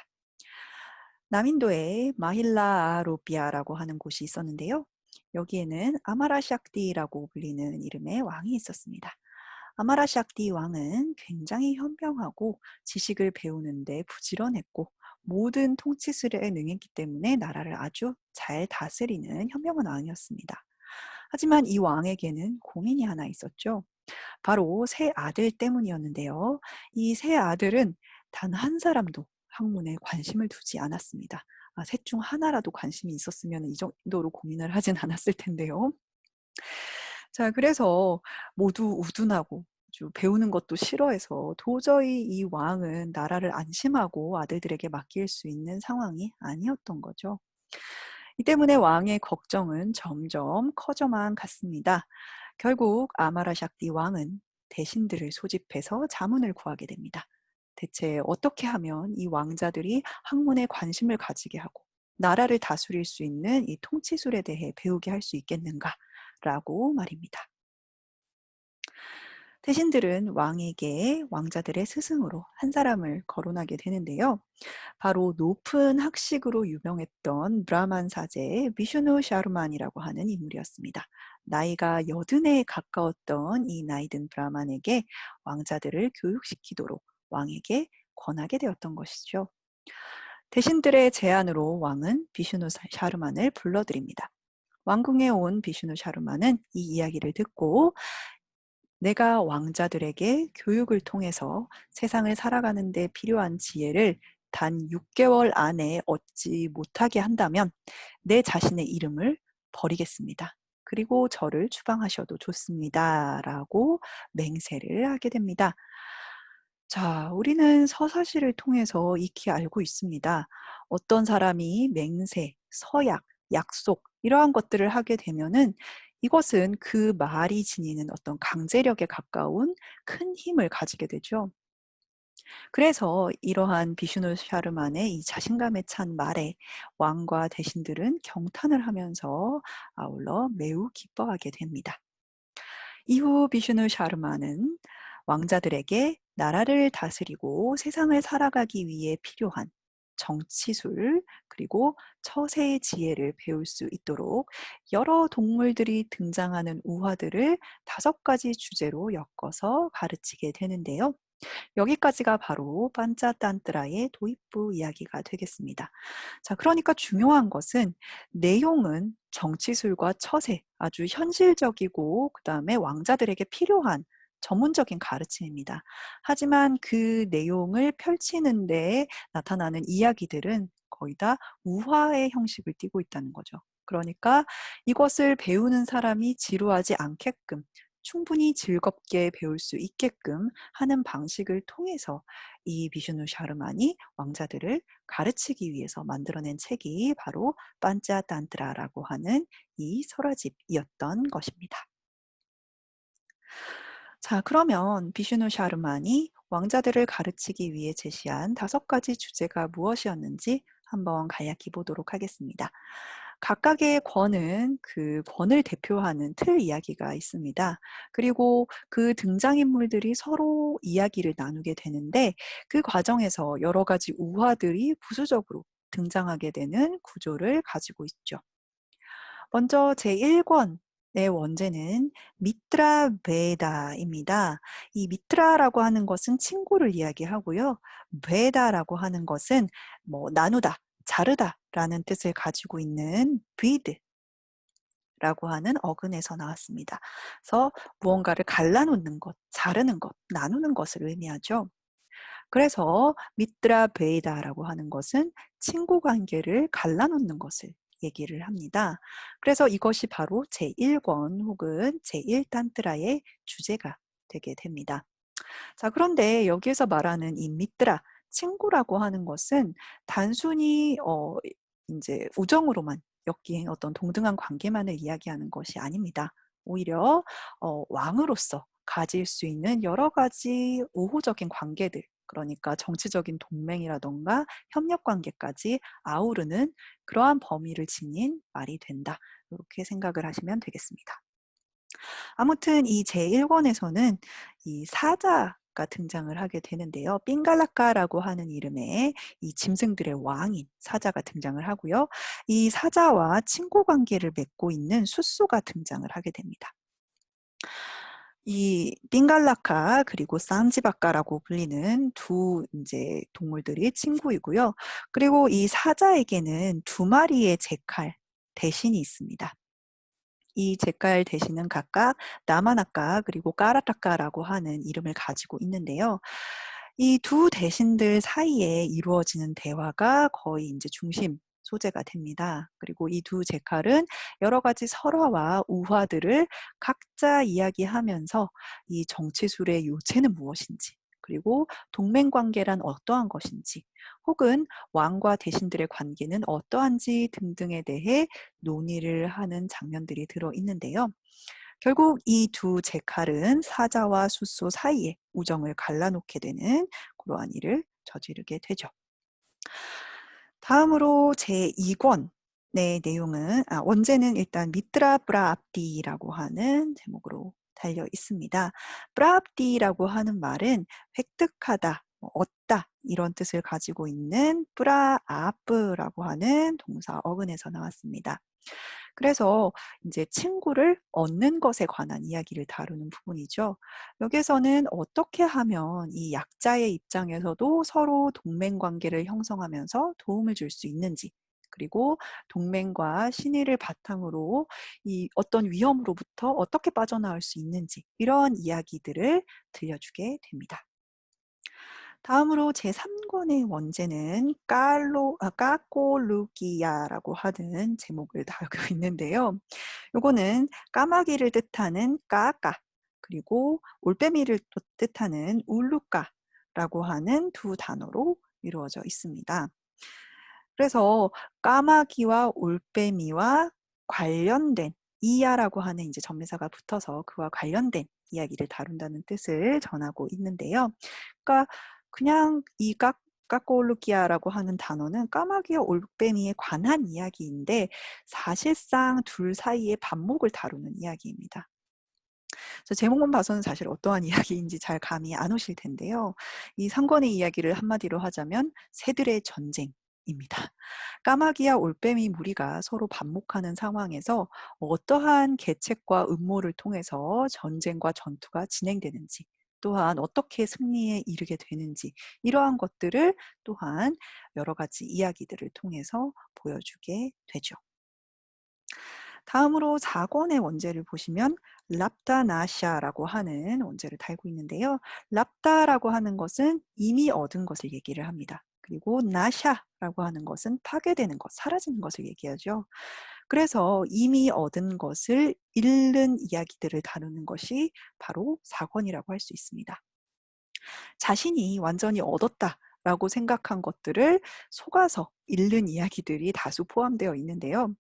남인도에 마힐라아로피아라고 하는 곳이 있었는데요. 여기에는 아마라샥디라고 불리는 이름의 왕이 있었습니다. 아마라샥디 왕은 굉장히 현명하고 지식을 배우는데 부지런했고 모든 통치술에 능했기 때문에 나라를 아주 잘 다스리는 현명한 왕이었습니다. 하지만 이 왕에게는 고민이 하나 있었죠. 바로 세 아들 때문이었는데요. 이 세 아들은 단 한 사람도 학문에 관심을 두지 않았습니다. 셋 중 하나라도 관심이 있었으면 이 정도로 고민을 하진 않았을 텐데요. 자, 그래서 모두 우둔하고 아주 배우는 것도 싫어해서 도저히 이 왕은 나라를 안심하고 아들들에게 맡길 수 있는 상황이 아니었던 거죠. 이 때문에 왕의 걱정은 점점 커져만 갔습니다. 결국 아마라샥디 왕은 대신들을 소집해서 자문을 구하게 됩니다. 대체 어떻게 하면 이 왕자들이 학문에 관심을 가지게 하고 나라를 다스릴 수 있는 이 통치술에 대해 배우게 할 수 있겠는가라고 말입니다. 대신들은 왕에게 왕자들의 스승으로 한 사람을 거론하게 되는데요. 바로 높은 학식으로 유명했던 브라만 사제 비슈누 샤르만이라고 하는 인물이었습니다. 나이가 80에 가까웠던 이 나이든 브라만에게 왕자들을 교육시키도록 왕에게 권하게 되었던 것이죠. 대신들의 제안으로 왕은 비슈누 샤르만을 불러들입니다. 왕궁에 온 비슈누 샤르만은 이 이야기를 듣고 내가 왕자들에게 교육을 통해서 세상을 살아가는 데 필요한 지혜를 단 6개월 안에 얻지 못하게 한다면 내 자신의 이름을 버리겠습니다. 그리고 저를 추방하셔도 좋습니다. 라고 맹세를 하게 됩니다. 자, 우리는 서사시를 통해서 익히 알고 있습니다. 어떤 사람이 맹세, 서약, 약속 이러한 것들을 하게 되면은 이것은 그 말이 지니는 어떤 강제력에 가까운 큰 힘을 가지게 되죠. 그래서 이러한 비슈누 샤르만의 이 자신감에 찬 말에 왕과 대신들은 경탄을 하면서 아울러 매우 기뻐하게 됩니다. 이후 비슈누 샤르마는 왕자들에게 나라를 다스리고 세상을 살아가기 위해 필요한 정치술 그리고 처세의 지혜를 배울 수 있도록 여러 동물들이 등장하는 우화들을 5가지 주제로 엮어서 가르치게 되는데요. 여기까지가 바로 판짜탄뜨라의 도입부 이야기가 되겠습니다. 자, 그러니까 중요한 것은 내용은 정치술과 처세, 아주 현실적이고 그다음에 왕자들에게 필요한 전문적인 가르침입니다. 하지만 그 내용을 펼치는 데 나타나는 이야기들은 거의 다 우화의 형식을 띠고 있다는 거죠. 그러니까 이것을 배우는 사람이 지루하지 않게끔 충분히 즐겁게 배울 수 있게끔 하는 방식을 통해서 이 비슈누 샤르만이 왕자들을 가르치기 위해서 만들어낸 책이 바로 판짜탄트라라고 하는 이 설화집이었던 것입니다. 자, 그러면 비슈누 샤르만이 왕자들을 가르치기 위해 제시한 5가지 주제가 무엇이었는지 한번 간략히 보도록 하겠습니다. 각각의 권은 그 권을 대표하는 틀 이야기가 있습니다. 그리고 그 등장인물들이 서로 이야기를 나누게 되는데 그 과정에서 여러 가지 우화들이 부수적으로 등장하게 되는 구조를 가지고 있죠. 먼저 제1권의 원제는 미트라 베다입니다. 이 미트라라고 하는 것은 친구를 이야기하고요. 베다라고 하는 것은 뭐 나누다, 자르다라는 뜻을 가지고 있는 비드라고 하는 어근에서 나왔습니다. 그래서 무언가를 갈라놓는 것, 자르는 것, 나누는 것을 의미하죠. 그래서 미트라 베이다라고 하는 것은 친구 관계를 갈라놓는 것을 얘기를 합니다. 그래서 이것이 바로 제1권 혹은 제1탄트라의 주제가 되게 됩니다. 자, 그런데 여기에서 말하는 이 미트라, 친구라고 하는 것은 단순히 이제 우정으로만 엮인 어떤 동등한 관계만을 이야기하는 것이 아닙니다. 오히려 왕으로서 가질 수 있는 여러 가지 우호적인 관계들, 그러니까 정치적인 동맹이라던가 협력 관계까지 아우르는 그러한 범위를 지닌 말이 된다. 이렇게 생각을 하시면 되겠습니다. 아무튼 이 제1권에서는 이 사자가 등장을 하게 되는데요. 삥갈라카라고 하는 이름의 이 짐승들의 왕인 사자가 등장을 하고요. 이 사자와 친구 관계를 맺고 있는 숫소가 등장을 하게 됩니다. 이 삥갈라카 그리고 산지바카라고 불리는 두 이제 동물들이 친구이고요. 그리고 이 사자에게는 2마리의 제칼 대신이 있습니다. 이 제칼 대신은 각각 나마나카 그리고 까라타카라고 하는 이름을 가지고 있는데요. 이 두 대신들 사이에 이루어지는 대화가 거의 이제 중심 소재가 됩니다. 그리고 이 두 제칼은 여러 가지 설화와 우화들을 각자 이야기하면서 이 정치술의 요체는 무엇인지, 그리고 동맹 관계란 어떠한 것인지, 혹은 왕과 대신들의 관계는 어떠한지 등등에 대해 논의를 하는 장면들이 들어 있는데요. 결국 이 두 제칼은 사자와 숫소 사이에 우정을 갈라놓게 되는 그러한 일을 저지르게 되죠. 다음으로 제2 권의 내용은 원제는 일단 미트라 프라압디라고 하는 제목으로 달려 있습니다. 프라압디라고 하는 말은 획득하다, 얻다 이런 뜻을 가지고 있는 프라아프라고 하는 동사 어근에서 나왔습니다. 그래서 이제 친구를 얻는 것에 관한 이야기를 다루는 부분이죠. 여기에서는 어떻게 하면 이 약자의 입장에서도 서로 동맹 관계를 형성하면서 도움을 줄 수 있는지, 그리고 동맹과 신의를 바탕으로 이 어떤 위험으로부터 어떻게 빠져나올 수 있는지 이런 이야기들을 들려주게 됩니다. 다음으로 제3권의 원제는 까꼬루기야라고 하는 제목을 다루고 있는데요. 요거는 까마귀를 뜻하는 까까, 그리고 올빼미를 또 뜻하는 울루까라고 하는 두 단어로 이루어져 있습니다. 그래서 까마귀와 올빼미와 관련된 이야라고 하는 이제 전미사가 붙어서 그와 관련된 이야기를 다룬다는 뜻을 전하고 있는데요. 그러니까 그냥 이 까꼬르기아라고 하는 단어는 까마귀와 올빼미에 관한 이야기인데 사실상 둘 사이의 반목을 다루는 이야기입니다. 그래서 제목만 봐서는 사실 어떠한 이야기인지 잘 감이 안 오실 텐데요. 이 3권의 이야기를 한마디로 하자면 새들의 전쟁입니다. 까마귀와 올빼미 무리가 서로 반목하는 상황에서 어떠한 계책과 음모를 통해서 전쟁과 전투가 진행되는지, 또한 어떻게 승리에 이르게 되는지 이러한 것들을 또한 여러 가지 이야기들을 통해서 보여주게 되죠. 다음으로 4권의 원제를 보시면 랍다나샤라고 하는 원제를 달고 있는데요. 랍다라고 하는 것은 이미 얻은 것을 얘기를 합니다. 그리고 나샤라고 하는 것은 파괴되는 것, 사라지는 것을 얘기하죠. 그래서 이미 얻은 것을 잃는 이야기들을 다루는 것이 바로 4권이라고 할 수 있습니다. 자신이 완전히 얻었다라고 생각한 것들을 속아서 잃는 이야기들이 다수 포함되어 있는데요.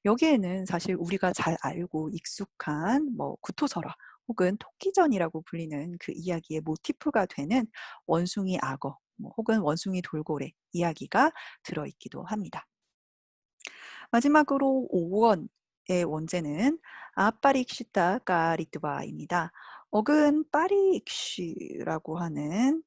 여기에는 사실 우리가 잘 알고 익숙한 구토설화 혹은 토끼전이라고 불리는 그 이야기의 모티프가 되는 원숭이 악어 혹은 원숭이 돌고래 이야기가 들어있기도 합니다. 마지막으로 5원의 원제는 아빠릭시타 까리트바입니다. 어근 빠리익시라고 하는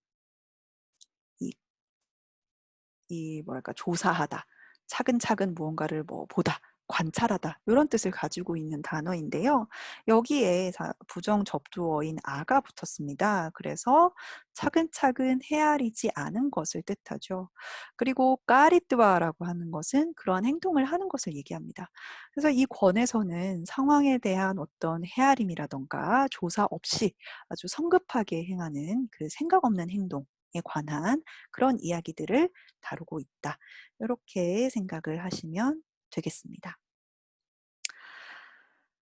이 뭐랄까 조사하다, 차근차근 무언가를 보다, 관찰하다 이런 뜻을 가지고 있는 단어인데요. 여기에 부정 접두어인 아가 붙었습니다. 그래서 차근차근 헤아리지 않은 것을 뜻하죠. 그리고 까리뜨와라고 하는 것은 그러한 행동을 하는 것을 얘기합니다. 그래서 이 권에서는 상황에 대한 어떤 헤아림이라던가 조사 없이 아주 성급하게 행하는 그 생각 없는 행동에 관한 그런 이야기들을 다루고 있다. 이렇게 생각을 하시면 되겠습니다.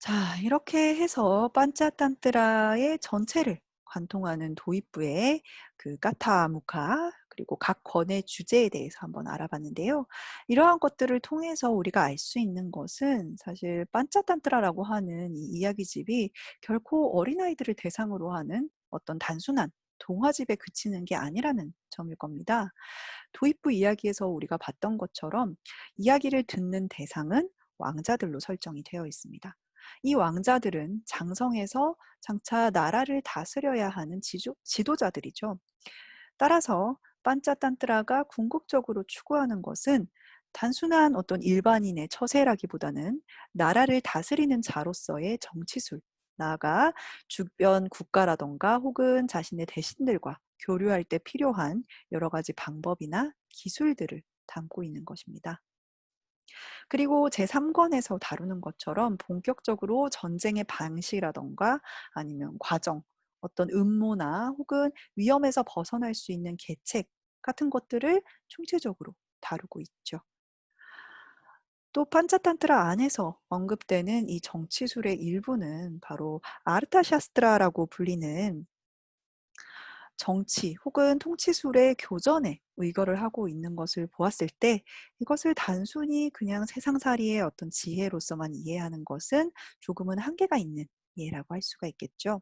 자, 이렇게 해서 판차탄트라의 전체를 관통하는 도입부의 그 까타무카 그리고 각 권의 주제에 대해서 한번 알아봤는데요. 이러한 것들을 통해서 우리가 알 수 있는 것은 사실 판차탄트라라고 하는 이 이야기집이 결코 어린아이들을 대상으로 하는 어떤 단순한 동화집에 그치는 게 아니라는 점일 겁니다. 도입부 이야기에서 우리가 봤던 것처럼 이야기를 듣는 대상은 왕자들로 설정이 되어 있습니다. 이 왕자들은 장성에서 장차 나라를 다스려야 하는 지도자들이죠. 따라서 판짜탄트라가 궁극적으로 추구하는 것은 단순한 어떤 일반인의 처세라기보다는 나라를 다스리는 자로서의 정치술, 나아가 주변 국가라던가 혹은 자신의 대신들과 교류할 때 필요한 여러 가지 방법이나 기술들을 담고 있는 것입니다. 그리고 제3권에서 다루는 것처럼 본격적으로 전쟁의 방식이라던가 아니면 과정, 어떤 음모나 혹은 위험에서 벗어날 수 있는 계책 같은 것들을 총체적으로 다루고 있죠. 또 판차탄트라 안에서 언급되는 이 정치술의 일부는 바로 아르타샤스트라라고 불리는 정치 혹은 통치술의 교전에 의거를 하고 있는 것을 보았을 때 이것을 단순히 그냥 세상살이의 어떤 지혜로서만 이해하는 것은 조금은 한계가 있는 예라고 할 수가 있겠죠.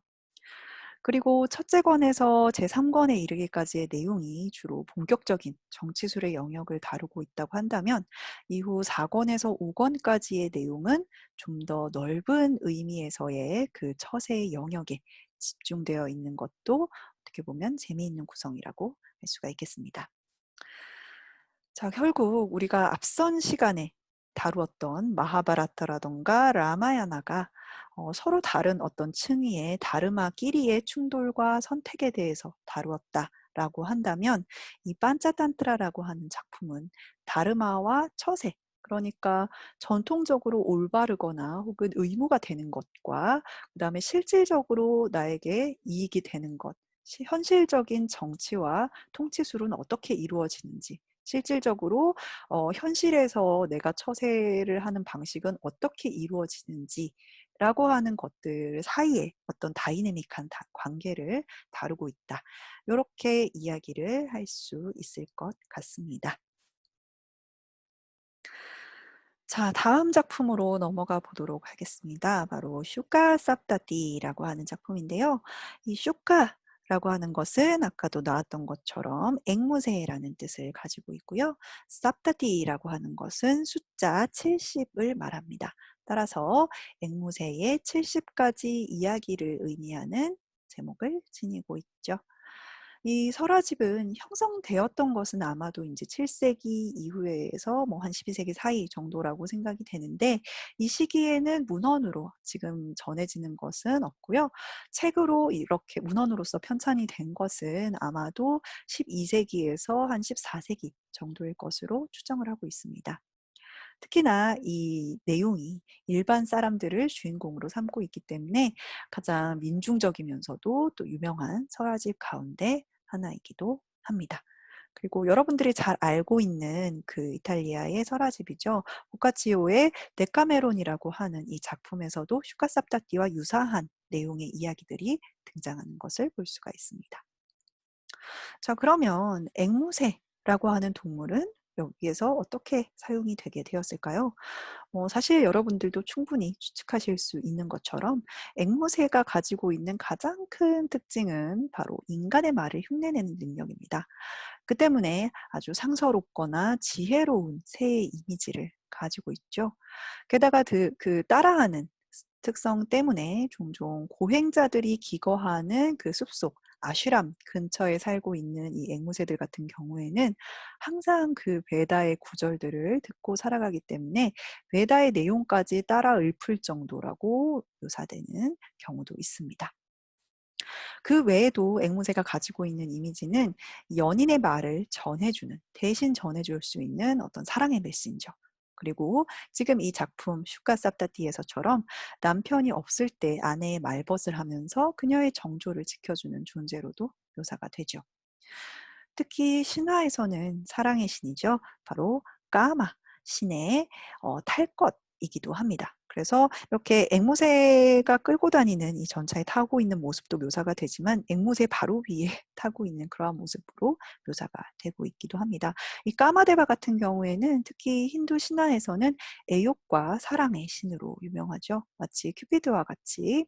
그리고 첫째 권에서 제3 권에 이르기까지의 내용이 주로 본격적인 정치술의 영역을 다루고 있다고 한다면 이후 4 권에서 5 권까지의 내용은 좀 더 넓은 의미에서의 그 처세의 영역에 집중되어 있는 것도 어떻게 보면 재미있는 구성이라고 할 수가 있겠습니다. 자, 결국 우리가 앞선 시간에 다루었던 마하바라타라든가 라마야나가 서로 다른 어떤 층위의 다르마끼리의 충돌과 선택에 대해서 다루었다라고 한다면 이 판차탄트라라고 하는 작품은 다르마와 처세, 그러니까 전통적으로 올바르거나 혹은 의무가 되는 것과 그다음에 실질적으로 나에게 이익이 되는 것, 현실적인 정치와 통치술은 어떻게 이루어지는지, 실질적으로 현실에서 내가 처세를 하는 방식은 어떻게 이루어지는지라고 하는 것들 사이에 어떤 다이내믹한 관계를 다루고 있다. 이렇게 이야기를 할 수 있을 것 같습니다. 자, 다음 작품으로 넘어가 보도록 하겠습니다. 바로 슈카 삽다티라고 하는 작품인데요. 이 슈카라고 하는 것은 아까도 나왔던 것처럼 앵무새라는 뜻을 가지고 있고요. 삽다티라고 하는 것은 숫자 70을 말합니다. 따라서 앵무새의 70가지 이야기를 의미하는 제목을 지니고 있죠. 이 설화집은 형성되었던 것은 아마도 인제 7 세기 이후에서 뭐 한 12 세기 사이 정도라고 생각이 되는데, 이 시기에는 문헌으로 지금 전해지는 것은 없고요. 책으로 이렇게 문헌으로서 편찬이 된 것은 아마도 12 세기에서 한 14 세기 정도일 것으로 추정을 하고 있습니다. 특히나 이 내용이 일반 사람들을 주인공으로 삼고 있기 때문에 가장 민중적이면서도 또 유명한 설화집 가운데 하나이기도 합니다. 그리고 여러분들이 잘 알고 있는 그 이탈리아의 설화집이죠. 보카치오의 데카메론이라고 하는 이 작품에서도 슈카삽다티와 유사한 내용의 이야기들이 등장하는 것을 볼 수가 있습니다. 자, 그러면 앵무새라고 하는 동물은 여기에서 어떻게 사용이 되게 되었을까요? 사실 여러분들도 충분히 추측하실 수 있는 것처럼 앵무새가 가지고 있는 가장 큰 특징은 바로 인간의 말을 흉내내는 능력입니다. 그 때문에 아주 상서롭거나 지혜로운 새의 이미지를 가지고 있죠. 게다가 그 따라하는 특성 때문에 종종 고행자들이 기거하는 그 숲속 아슈람 근처에 살고 있는 이 앵무새들 같은 경우에는 항상 그 베다의 구절들을 듣고 살아가기 때문에 베다의 내용까지 따라 읊을 정도라고 묘사되는 경우도 있습니다. 그 외에도 앵무새가 가지고 있는 이미지는 연인의 말을 전해주는, 대신 전해줄 수 있는 어떤 사랑의 메신저. 그리고 지금 이 작품 슈카 삽다티에서처럼 남편이 없을 때 아내의 말벗을 하면서 그녀의 정조를 지켜주는 존재로도 묘사가 되죠. 특히 신화에서는 사랑의 신이죠. 바로 까마 신의 탈 것이기도 합니다. 그래서 이렇게 앵무새가 끌고 다니는 이 전차에 타고 있는 모습도 묘사가 되지만 앵무새 바로 위에 타고 있는 그러한 모습으로 묘사가 되고 있기도 합니다. 이 까마데바 같은 경우에는 특히 힌두 신화에서는 애욕과 사랑의 신으로 유명하죠. 마치 큐피드와 같이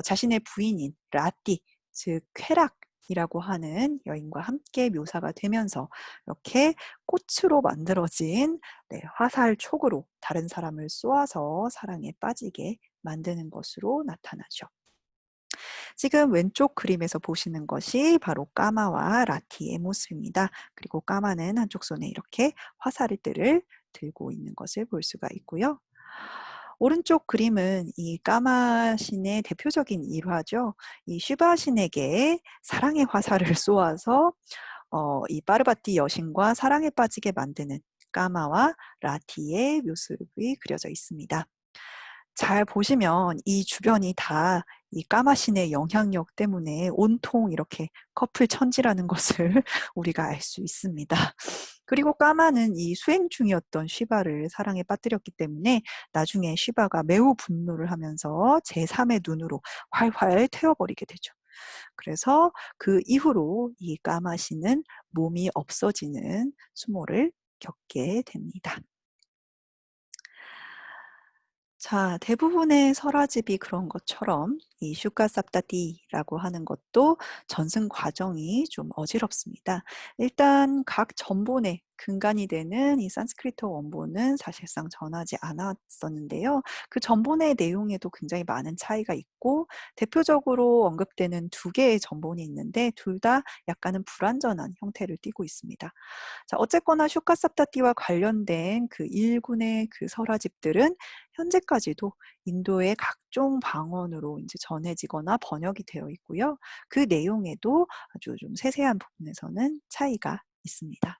자신의 부인인 라띠, 즉 쾌락이라고 하는 여인과 함께 묘사가 되면서 이렇게 꽃으로 만들어진, 네, 화살 촉으로 다른 사람을 쏘아서 사랑에 빠지게 만드는 것으로 나타나죠. 지금 왼쪽 그림에서 보시는 것이 바로 까마와 라티의 모습입니다. 그리고 까마는 한쪽 손에 이렇게 화살들을 들고 있는 것을 볼 수가 있고요. 오른쪽 그림은 이 까마 신의 대표적인 일화죠. 이 슈바 신에게 사랑의 화살을 쏘아서 이 파르바티 여신과 사랑에 빠지게 만드는 까마와 라티의 모습이 그려져 있습니다. 잘 보시면 이 주변이 다 이 까마 신의 영향력 때문에 온통 이렇게 커플 천지라는 것을 우리가 알 수 있습니다. 그리고 까마는 이 수행 중이었던 쉬바를 사랑에 빠뜨렸기 때문에 나중에 쉬바가 매우 분노를 하면서 제3의 눈으로 활활 태워버리게 되죠. 그래서 그 이후로 이 까마 씨는 몸이 없어지는 수모를 겪게 됩니다. 자, 대부분의 설화집이 그런 것처럼 이 슈가 삽다디라고 하는 것도 전승 과정이 좀 어지럽습니다. 일단 각 전본의 근간이 되는 이 산스크리트 원본은 사실상 전하지 않았었는데요. 그 전본의 내용에도 굉장히 많은 차이가 있고 대표적으로 언급되는 두 개의 전본이 있는데 둘 다 약간은 불완전한 형태를 띠고 있습니다. 자, 어쨌거나 슈카 삽다티와 관련된 그 일군의 그 설화집들은 현재까지도 인도의 각종 방언으로 인제 전해지거나 번역이 되어 있고요. 그 내용에도 아주 좀 세세한 부분에서는 차이가 있습니다.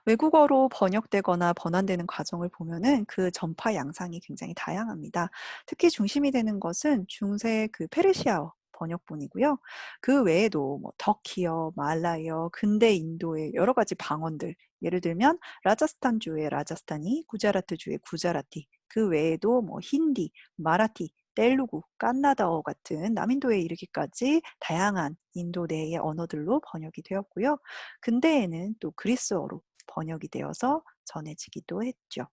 외국어로 번역되거나 번안되는 과정을 보면은 그 전파 양상이 굉장히 다양합니다. 특히 중심이 되는 것은 중세 그 페르시아어 번역본이고요. 그 외에도 뭐 터키어, 말라이어, 근대 인도의 여러 가지 방언들, 예를 들면 라자스탄주의 라자스타니, 구자라트주의 구자라티, 그 외에도 뭐 힌디, 마라티, 텔루구, 깐나다어 같은 남인도에 이르기까지 다양한 인도 내의 언어들로 번역이 되었고요. 근대에는 또 그리스어로 번역이 되어서 전해지기도 했죠.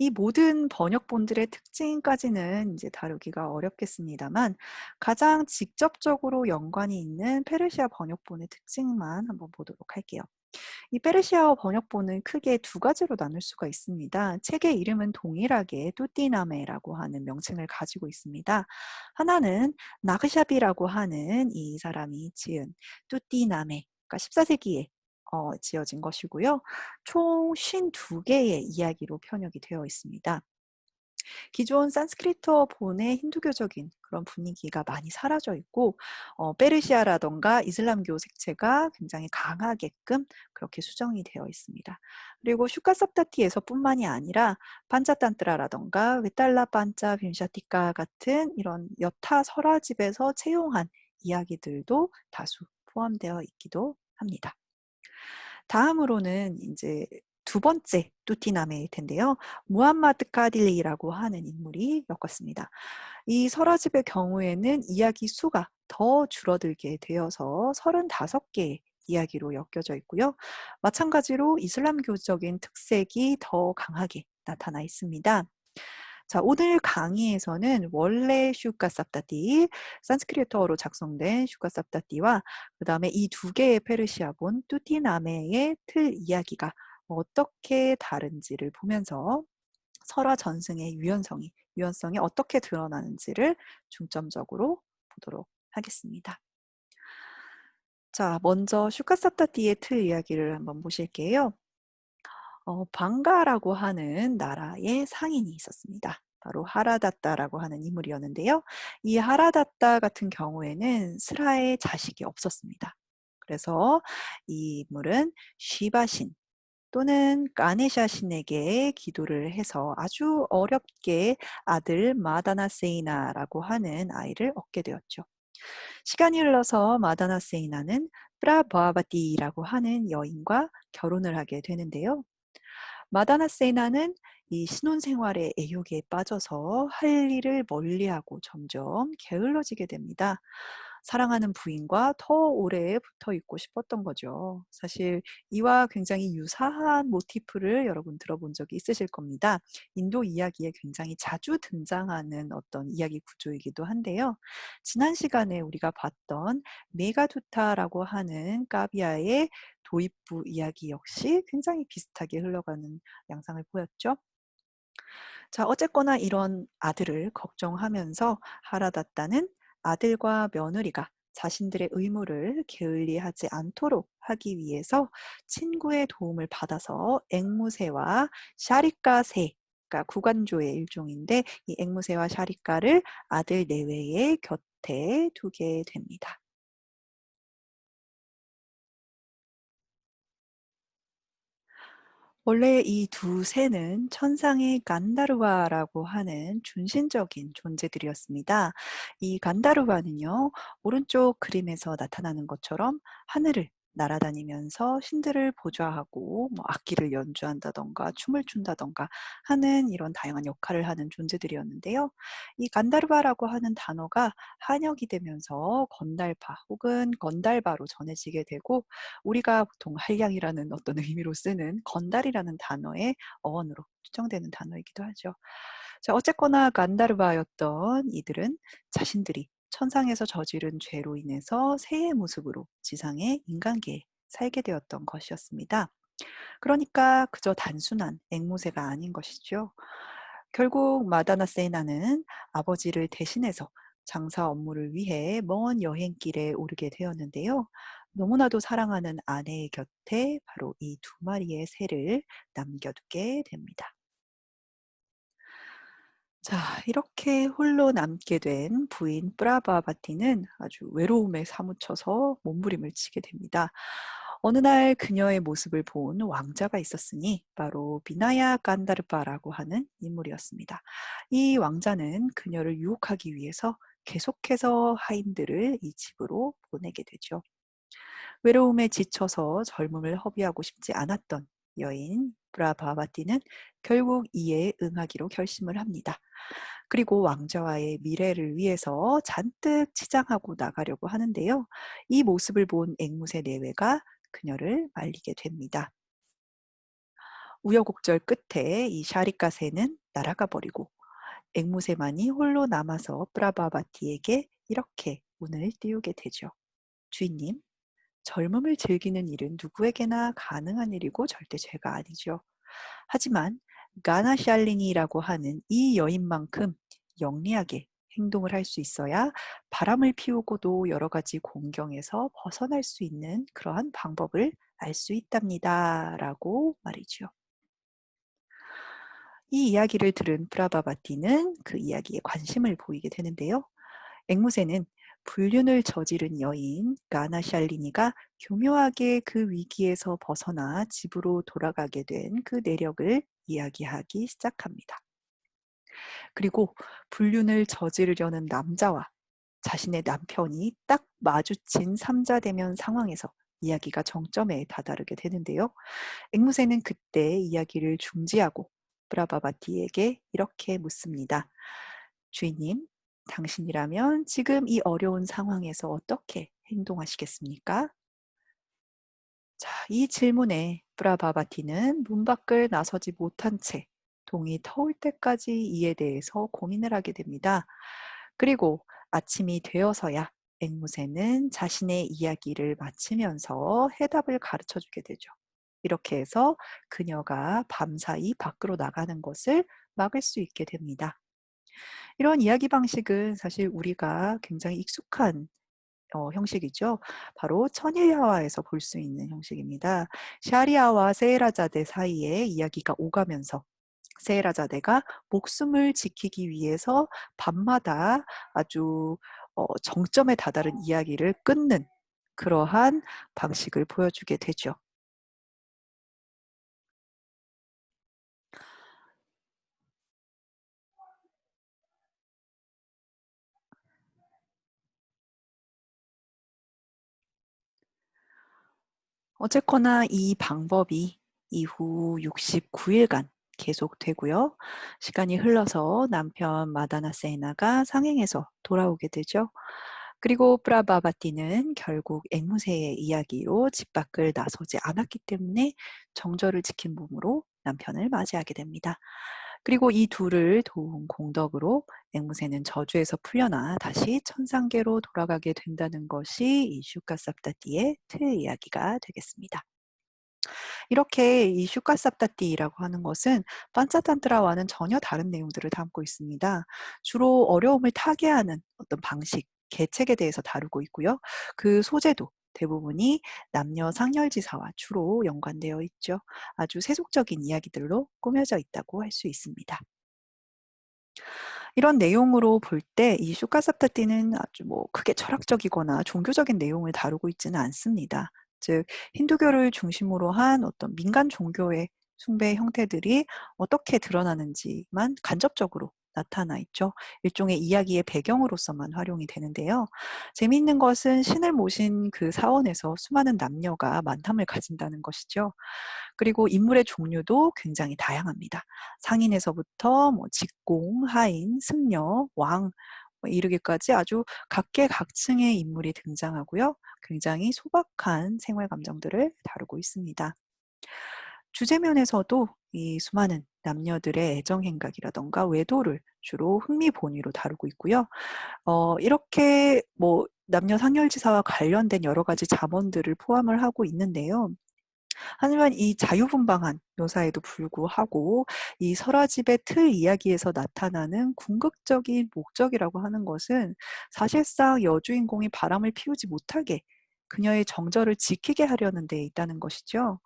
이 모든 번역본들의 특징까지는 이제 다루기가 어렵겠습니다만 가장 직접적으로 연관이 있는 페르시아 번역본의 특징만 한번 보도록 할게요. 이 페르시아어 번역본은 크게 두 가지로 나눌 수가 있습니다. 책의 이름은 동일하게 뚜띠나메라고 하는 명칭을 가지고 있습니다. 하나는 나그샤비라고 하는 이 사람이 지은 뚜띠나메, 그러니까 14세기에 지어진 것이고요. 총 52개의 이야기로 편역이 되어 있습니다. 기존 산스크리트어 본의 힌두교적인 그런 분위기가 많이 사라져 있고 페르시아라든가 이슬람교 색채가 굉장히 강하게끔 그렇게 수정이 되어 있습니다. 그리고 슈카삽다티에서뿐만이 아니라 판자탄트라라든가 웨탈라 판자 빈샤티카 같은 이런 여타 설화집에서 채용한 이야기들도 다수 포함되어 있기도 합니다. 다음으로는 인제 두 번째 뚜티나메일 텐데요. 무함마드 카딜리라고 하는 인물이 엮었습니다. 이 설화집의 경우에는 이야기 수가 더 줄어들게 되어서 35 개의 이야기로 엮여져 있고요. 마찬가지로 이슬람교적인 특색이 더 강하게 나타나 있습니다. 자, 오늘 강의에서는 원래 슈가 삽다티, 산스크리트어로 작성된 슈가 삽다티와 그다음에 이 두 개의 페르시아본 뚜티나메의 틀 이야기가 어떻게 다른지를 보면서 설화 전승의 유연성이 어떻게 드러나는지를 중점적으로 보도록 하겠습니다. 자, 먼저 슈가 삽다티의 틀 이야기를 한번 보실게요. 방가라고 하는 나라의 상인이 있었습니다. 바로 하라다따라고 하는 인물이었는데요. 이 하라다따 같은 경우에는 스라의 자식이 없었습니다. 그래서 이 인물은 쉬바신 또는 가네샤 신에게 기도를 해서 아주 어렵게 아들 마다나세이나라고 하는 아이를 얻게 되었죠. 시간이 흘러서 마다나세이나는 프라바바티라고 하는 여인과 결혼을 하게 되는데요. 마다나 세나는 이 신혼생활의 애욕에 빠져서 할 일을 멀리하고 점점 게을러지게 됩니다. 사랑하는 부인과 더 오래 붙어 있고 싶었던 거죠. 사실 이와 굉장히 유사한 모티프를 여러분 들어본 적이 있으실 겁니다. 인도 이야기에 굉장히 자주 등장하는 어떤 이야기 구조이기도 한데요. 지난 시간에 우리가 봤던 메가두타라고 하는 까비아의 도입부 이야기 역시 굉장히 비슷하게 흘러가는 양상을 보였죠. 자, 어쨌거나 이런 아들을 걱정하면서 하라다따는 아들과 며느리가 자신들의 의무를 게을리하지 않도록 하기 위해서 친구의 도움을 받아서 앵무새와 샤리까새, 그러니까 구간조의 일종인데 이 앵무새와 샤리까를 아들 내외의 곁에 두게 됩니다. 원래 이 두 새는 천상의 간다르와라고 하는 중심적인 존재들이었습니다. 이 간다르와는요, 오른쪽 그림에서 나타나는 것처럼 하늘을 날아다니면서 신들을 보좌하고 뭐 악기를 연주한다든가 춤을 춘다든가 하는 이런 다양한 역할을 하는 존재들이었는데요. 이 간다르바라고 하는 단어가 한역이 되면서 건달파 혹은 건달바로 전해지게 되고 우리가 보통 한량이라는 어떤 의미로 쓰는 건달이라는 단어의 어원으로 추정되는 단어이기도 하죠. 자, 어쨌거나 간다르바였던 이들은 자신들이 천상에서 저지른 죄로 인해서 새의 모습으로 지상의 인간계에 살게 되었던 것이었습니다. 그러니까 그저 단순한 앵무새가 아닌 것이죠. 결국 마다나 세나는 아버지를 대신해서 장사 업무를 위해 먼 여행길에 오르게 되었는데요. 너무나도 사랑하는 아내의 곁에 바로 이 두 마리의 새를 남겨두게 됩니다. 자, 이렇게 홀로 남게 된 부인 프라바바티는 아주 외로움에 사무쳐서 몸부림을 치게 됩니다. 어느 날 그녀의 모습을 본 왕자가 있었으니 바로 비나야 간다르바라고 하는 인물이었습니다. 이 왕자는 그녀를 유혹하기 위해서 계속해서 하인들을 이 집으로 보내게 되죠. 외로움에 지쳐서 젊음을 허비하고 싶지 않았던 여인 브라바바티는 결국 이에 응하기로 결심을 합니다. 그리고 왕자와의 미래를 위해서 잔뜩 치장하고 나가려고 하는데요. 이 모습을 본 앵무새 내외가 그녀를 말리게 됩니다. 우여곡절 끝에 이 샤리카 새는 날아가 버리고 앵무새만이 홀로 남아서 브라바바티에게 이렇게 운을 띄우게 되죠. 주인님, 젊음을 즐기는 일은 누구에게나 가능한 일이고 절대 죄가 아니죠. 하지만 가나 샬린이라고 하는 이 여인만큼 영리하게 행동을 할 수 있어야 바람을 피우고도 여러 가지 공경에서 벗어날 수 있는 그러한 방법을 알 수 있답니다. 라고 말이죠. 이 이야기를 들은 프라바바티는 그 이야기에 관심을 보이게 되는데요. 앵무새는 불륜을 저지른 여인 가나 샬리니가 교묘하게 그 위기에서 벗어나 집으로 돌아가게 된 그 내력을 이야기하기 시작합니다. 그리고 불륜을 저지르려는 남자와 자신의 남편이 딱 마주친 삼자대면 상황에서 이야기가 정점에 다다르게 되는데요. 앵무새는 그때 이야기를 중지하고 브라바바티에게 이렇게 묻습니다. 주인님, 당신이라면 지금 이 어려운 상황에서 어떻게 행동하시겠습니까? 자, 이 질문에 브라바바티는 문 밖을 나서지 못한 채 동이 터올 때까지 이에 대해서 고민을 하게 됩니다. 그리고 아침이 되어서야 앵무새는 자신의 이야기를 마치면서 해답을 가르쳐 주게 되죠. 이렇게 해서 그녀가 밤사이 밖으로 나가는 것을 막을 수 있게 됩니다. 이런 이야기 방식은 사실 우리가 굉장히 익숙한 형식이죠. 바로 천일야화에서 볼 수 있는 형식입니다. 샤리아와 세헤라자데 사이에 이야기가 오가면서 세헤라자데가 목숨을 지키기 위해서 밤마다 아주 정점에 다다른 이야기를 끊는 그러한 방식을 보여주게 되죠. 어쨌거나 이 방법이 이후 69일간 계속되고요. 시간이 흘러서 남편 마다나 세이나가 상행해서 돌아오게 되죠. 그리고 프라바바티는 결국 앵무새의 이야기로 집 밖을 나서지 않았기 때문에 정절을 지킨 몸으로 남편을 맞이하게 됩니다. 그리고 이 둘을 도운 공덕으로 앵무새는 저주에서 풀려나 다시 천상계로 돌아가게 된다는 것이 이 슈카삽다띠의 틀 이야기가 되겠습니다. 이렇게 이 슈카삽다띠라고 하는 것은 판차탄트라와는 전혀 다른 내용들을 담고 있습니다. 주로 어려움을 타개하는 어떤 방식, 계책에 대해서 다루고 있고요. 그 소재도 대부분이 남녀 상열지사와 주로 연관되어 있죠. 아주 세속적인 이야기들로 꾸며져 있다고 할 수 있습니다. 이런 내용으로 볼 때 이 슈카삽다띠는 아주 뭐 크게 철학적이거나 종교적인 내용을 다루고 있지는 않습니다. 즉 힌두교를 중심으로 한 어떤 민간 종교의 숭배 형태들이 어떻게 드러나는지만 간접적으로 나타나 있죠. 일종의 이야기의 배경으로서만 활용이 되는데요. 재미있는 것은 신을 모신 그 사원에서 수많은 남녀가 만남을 가진다는 것이죠. 그리고 인물의 종류도 굉장히 다양합니다. 상인에서부터 뭐 직공, 하인, 승려, 왕 이르기까지 아주 각계각층의 인물이 등장하고요. 굉장히 소박한 생활 감정들을 다루고 있습니다. 주제면에서도 이 수많은 남녀들의 애정 행각이라든가 외도를 주로 흥미본위로 다루고 있고요. 이렇게 뭐 남녀 상열지사와 관련된 여러 가지 잠언들을 포함을 하고 있는데요. 하지만 이 자유분방한 묘사에도 불구하고 이 설화집의 틀 이야기에서 나타나는 궁극적인 목적이라고 하는 것은 사실상 여주인공이 바람을 피우지 못하게 그녀의 정절을 지키게 하려는 데 있다는 것이죠.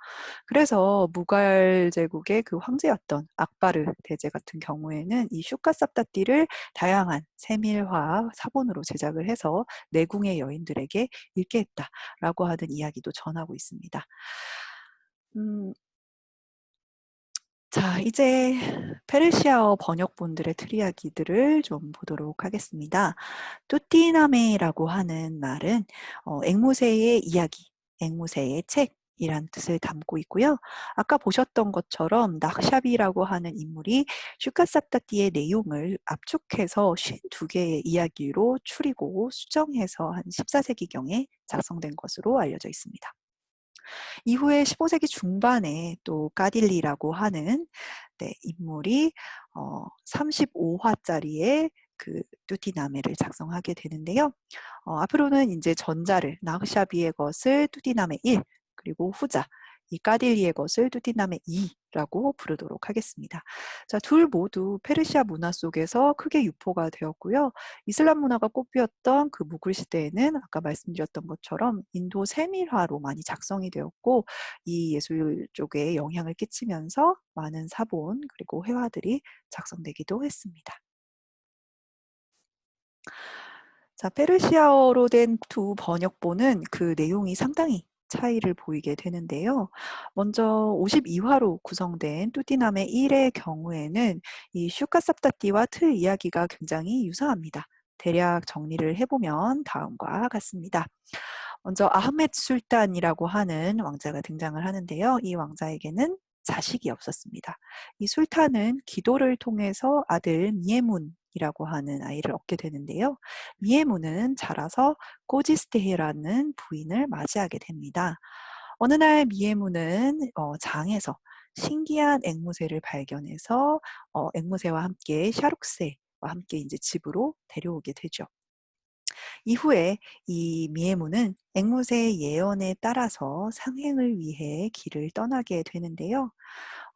그래서 무갈 제국의 그 황제였던 악바르 대제 같은 경우에는 이 슈카삽다띠를 다양한 세밀화 사본으로 제작을 해서 내궁의 여인들에게 읽게 했다라고 하는 이야기도 전하고 있습니다. 음. 자, 이제 페르시아어 번역본들의 틀 이야기들을 좀 보도록 하겠습니다. 뚜띠나메라고 하는 말은 앵무새의 이야기, 앵무새의 책이란 뜻을 담고 있고요. 아까 보셨던 것처럼 낙샤비라고 하는 인물이 슈카삽다띠의 내용을 압축해서 52개의 이야기로 추리고 수정해서 한 14세기경에 작성된 것으로 알려져 있습니다. 이후에 15세기 중반에 또 까딜리라고 하는 인물이 35화짜리의 그 뚜티나메를 작성하게 되는데요. 앞으로는 인제 전자를 나흐샤비의 것을 뚜티나메 1 그리고 후자 이 까딜리의 것을 뚜티나메 2 라고 부르도록 하겠습니다. 자, 둘 모두 페르시아 문화 속에서 크게 유포가 되었고요. 이슬람 문화가 꽃피웠던 그 무굴 시대에는 아까 말씀드렸던 것처럼 인도 세밀화로 많이 작성이 되었고 이 예술 쪽에 영향을 끼치면서 많은 사본 그리고 회화들이 작성되기도 했습니다. 자, 페르시아어로 된 두 번역본은 그 내용이 상당히 차이를 보이게 되는데요. 먼저 52화로 구성된 뚜띠나메 1의 경우에는 이 슈카삽다띠와 틀 이야기가 굉장히 유사합니다. 대략 정리를 해보면 다음과 같습니다. 먼저 아흐메드 술단이라고 하는 왕자가 등장을 하는데요. 이 왕자에게는 자식이 없었습니다. 이 술탄은 기도를 통해서 아들 미에문이라고 하는 아이를 얻게 되는데요. 미에문은 자라서 꼬지스테헤라는 부인을 맞이하게 됩니다. 어느 날 미에문은 장에서 신기한 앵무새를 발견해서 앵무새와 함께 샤룩새와 함께 이제 집으로 데려오게 되죠. 이후에 이 미에무는 앵무새의 예언에 따라서 상행을 위해 길을 떠나게 되는데요.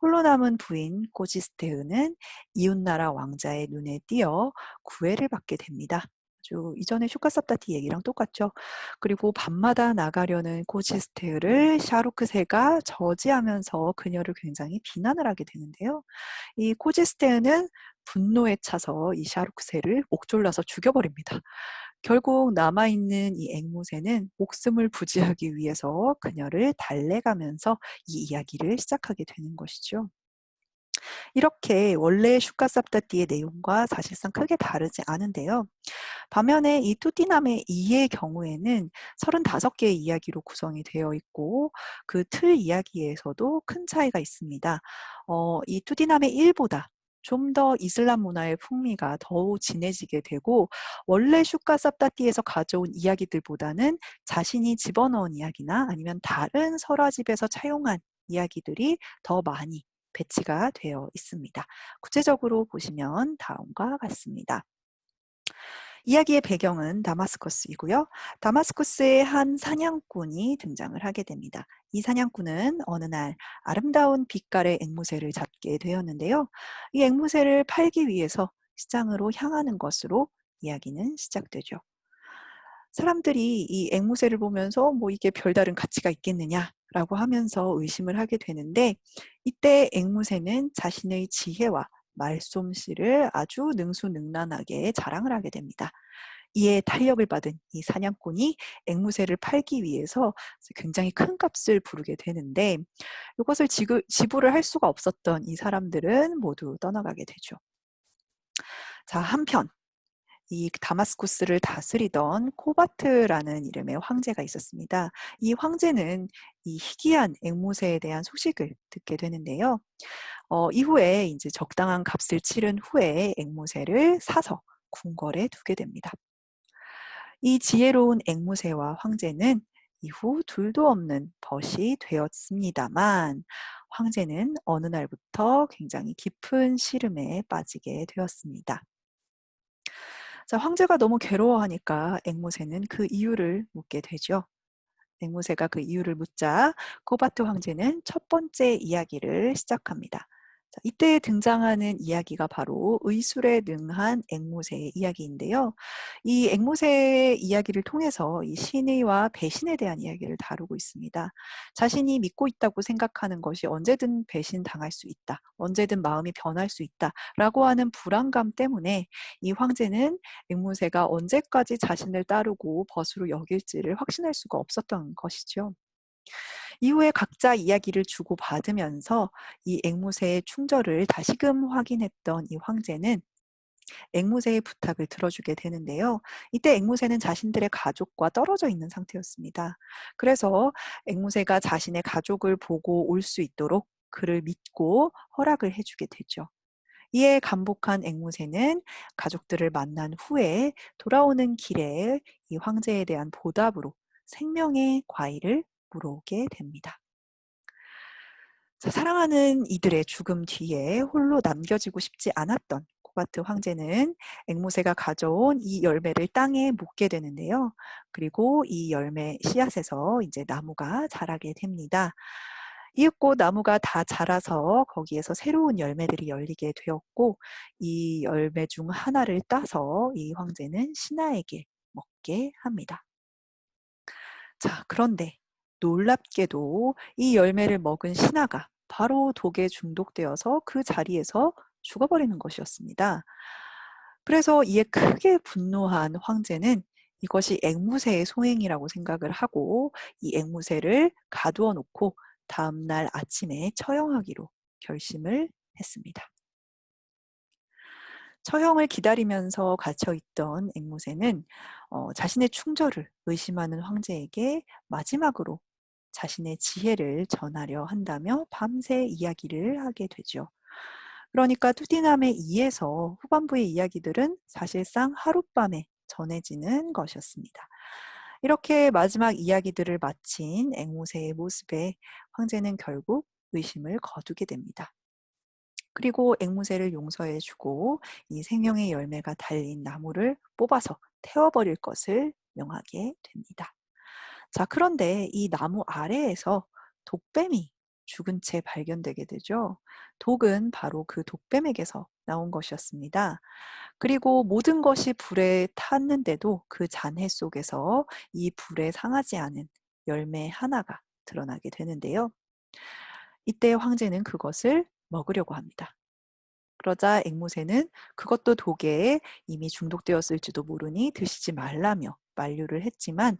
홀로 남은 부인 꼬지스테흐는 이웃나라 왕자의 눈에 띄어 구애를 받게 됩니다. 아주 이전에 슈카삽다티 얘기랑 똑같죠. 그리고 밤마다 나가려는 꼬지스테흐를 샤루크세가 저지하면서 그녀를 굉장히 비난을 하게 되는데요. 이 코지스테흐는 분노에 차서 이 샤루크세를 옥졸라서 죽여버립니다. 결국 남아있는 이 앵무새는 목숨을 부지하기 위해서 그녀를 달래가면서 이 이야기를 시작하게 되는 것이죠. 이렇게 원래 슈카삽다띠의 내용과 사실상 크게 다르지 않은데요. 반면에 이 투티나메 2의 경우에는 35개의 이야기로 구성이 되어 있고 그 틀 이야기에서도 큰 차이가 있습니다. 이 투티나메 1보다 좀 더 이슬람 문화의 풍미가 더욱 진해지게 되고 원래 슈카삽다띠에서 가져온 이야기들보다는 자신이 집어넣은 이야기나 아니면 다른 설화집에서 차용한 이야기들이 더 많이 배치가 되어 있습니다. 구체적으로 보시면 다음과 같습니다. 이야기의 배경은 다마스커스이고요. 다마스커스의 한 사냥꾼이 등장을 하게 됩니다. 이 사냥꾼은 어느 날 아름다운 빛깔의 앵무새를 잡게 되었는데요. 이 앵무새를 팔기 위해서 시장으로 향하는 것으로 이야기는 시작되죠. 사람들이 이 앵무새를 보면서 뭐 이게 별다른 가치가 있겠느냐라고 하면서 의심을 하게 되는데 이때 앵무새는 자신의 지혜와 말솜씨를 아주 능수능란하게 자랑을 하게 됩니다. 이에 탄력을 받은 이 사냥꾼이 앵무새를 팔기 위해서 굉장히 큰 값을 부르게 되는데 이것을 지불을 할 수가 없었던 이 사람들은 모두 떠나가게 되죠. 자, 한편 이 다마스쿠스를 다스리던 코바트라는 이름의 황제가 있었습니다. 이 황제는 이 희귀한 앵무새에 대한 소식을 듣게 되는데요. 이후에 이제 적당한 값을 치른 후에 앵무새를 사서 궁궐에 두게 됩니다. 이 지혜로운 앵무새와 황제는 이후 둘도 없는 벗이 되었습니다만, 황제는 어느 날부터 굉장히 깊은 시름에 빠지게 되었습니다. 자, 황제가 너무 괴로워하니까 앵무새는 그 이유를 묻게 되죠. 앵무새가 그 이유를 묻자 코바트 황제는 첫 번째 이야기를 시작합니다. 자, 이때 등장하는 이야기가 바로 의술에 능한 앵무새의 이야기인데요. 이 앵무새의 이야기를 통해서 이 신의와 배신에 대한 이야기를 다루고 있습니다. 자신이 믿고 있다고 생각하는 것이 언제든 배신당할 수 있다, 언제든 마음이 변할 수 있다라고 하는 불안감 때문에 이 황제는 앵무새가 언제까지 자신을 따르고 벗으로 여길지를 확신할 수가 없었던 것이죠. 이후에 각자 이야기를 주고받으면서 이 앵무새의 충절을 다시금 확인했던 이 황제는 앵무새의 부탁을 들어주게 되는데요. 이때 앵무새는 자신들의 가족과 떨어져 있는 상태였습니다. 그래서 앵무새가 자신의 가족을 보고 올 수 있도록 그를 믿고 허락을 해주게 되죠. 이에 감복한 앵무새는 가족들을 만난 후에 돌아오는 길에 이 황제에 대한 보답으로 생명의 과일을 물어오게 됩니다. 자, 사랑하는 이들의 죽음 뒤에 홀로 남겨지고 싶지 않았던 코바트 황제는 앵무새가 가져온 이 열매를 땅에 묻게 되는데요. 그리고 이 열매 씨앗에서 이제 나무가 자라게 됩니다. 이윽고 나무가 다 자라서 거기에서 새로운 열매들이 열리게 되었고, 이 열매 중 하나를 따서 이 황제는 신하에게 먹게 합니다. 자, 그런데 놀랍게도 이 열매를 먹은 신하가 바로 독에 중독되어서 그 자리에서 죽어버리는 것이었습니다. 그래서 이에 크게 분노한 황제는 이것이 앵무새의 소행이라고 생각을 하고 이 앵무새를 가두어 놓고 다음날 아침에 처형하기로 결심을 했습니다. 처형을 기다리면서 갇혀있던 앵무새는 자신의 충절을 의심하는 황제에게 마지막으로 자신의 지혜를 전하려 한다며 밤새 이야기를 하게 되죠. 그러니까 투디남의 이에서 후반부의 이야기들은 사실상 하룻밤에 전해지는 것이었습니다. 이렇게 마지막 이야기들을 마친 앵무새의 모습에 황제는 결국 의심을 거두게 됩니다. 그리고 앵무새를 용서해 주고 이 생명의 열매가 달린 나무를 뽑아서 태워버릴 것을 명하게 됩니다. 자, 그런데 이 나무 아래에서 독뱀이 죽은 채 발견되게 되죠. 독은 바로 그 독뱀에게서 나온 것이었습니다. 그리고 모든 것이 불에 탔는데도 그 잔해 속에서 이 불에 상하지 않은 열매 하나가 드러나게 되는데요. 이때 황제는 그것을 먹으려고 합니다. 그러자 앵무새는 그것도 독에 이미 중독되었을지도 모르니 드시지 말라며 만류를 했지만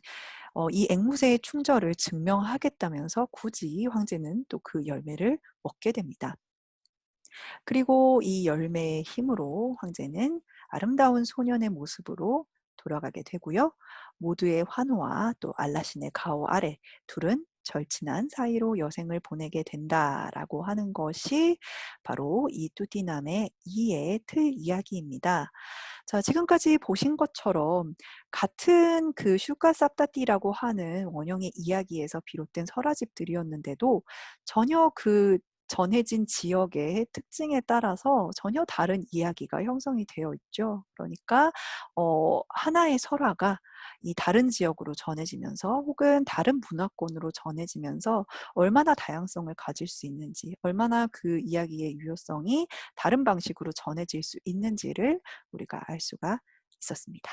이 앵무새의 충절을 증명하겠다면서 굳이 황제는 또 그 열매를 먹게 됩니다. 그리고 이 열매의 힘으로 황제는 아름다운 소년의 모습으로 돌아가게 되고요. 모두의 환호와 또 알라신의 가호 아래 둘은 절친한 사이로 여생을 보내게 된다라고 하는 것이 바로 이 뚜띠남의 이의 틀 이야기입니다. 자, 지금까지 보신 것처럼 같은 그 슈가 쌉다띠라고 하는 원형의 이야기에서 비롯된 설화집들이었는데도 전혀 그 전해진 지역의 특징에 따라서 전혀 다른 이야기가 형성이 되어 있죠. 그러니까 하나의 설화가 이 다른 지역으로 전해지면서 혹은 다른 문화권으로 전해지면서 얼마나 다양성을 가질 수 있는지, 얼마나 그 이야기의 유효성이 다른 방식으로 전해질 수 있는지를 우리가 알 수가 있었습니다.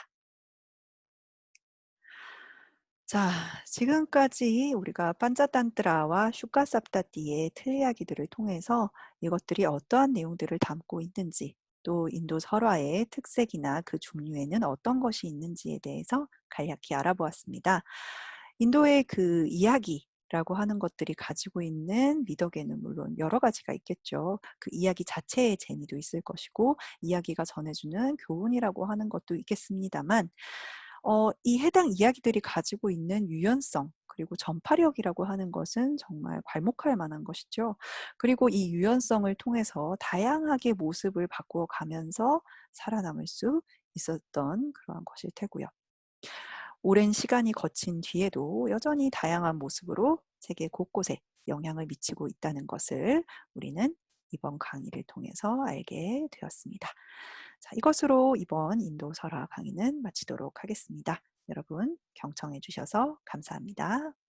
자, 지금까지 우리가 판자탄트라와 슈카삽다띠의 틀 이야기들을 통해서 이것들이 어떠한 내용들을 담고 있는지, 또 인도 설화의 특색이나 그 종류에는 어떤 것이 있는지에 대해서 간략히 알아보았습니다. 인도의 그 이야기를 라고 하는 것들이 가지고 있는 미덕에는 물론 여러 가지가 있겠죠. 그 이야기 자체의 재미도 있을 것이고 이야기가 전해주는 교훈이라고 하는 것도 있겠습니다만 이 해당 이야기들이 가지고 있는 유연성 그리고 전파력이라고 하는 것은 정말 괄목할 만한 것이죠. 그리고 이 유연성을 통해서 다양하게 모습을 바꾸어 가면서 살아남을 수 있었던 그러한 것일 테고요. 오랜 시간이 거친 뒤에도 여전히 다양한 모습으로 세계 곳곳에 영향을 미치고 있다는 것을 우리는 이번 강의를 통해서 알게 되었습니다. 자, 이것으로 이번 인도 설화 강의는 마치도록 하겠습니다. 여러분 경청해 주셔서 감사합니다.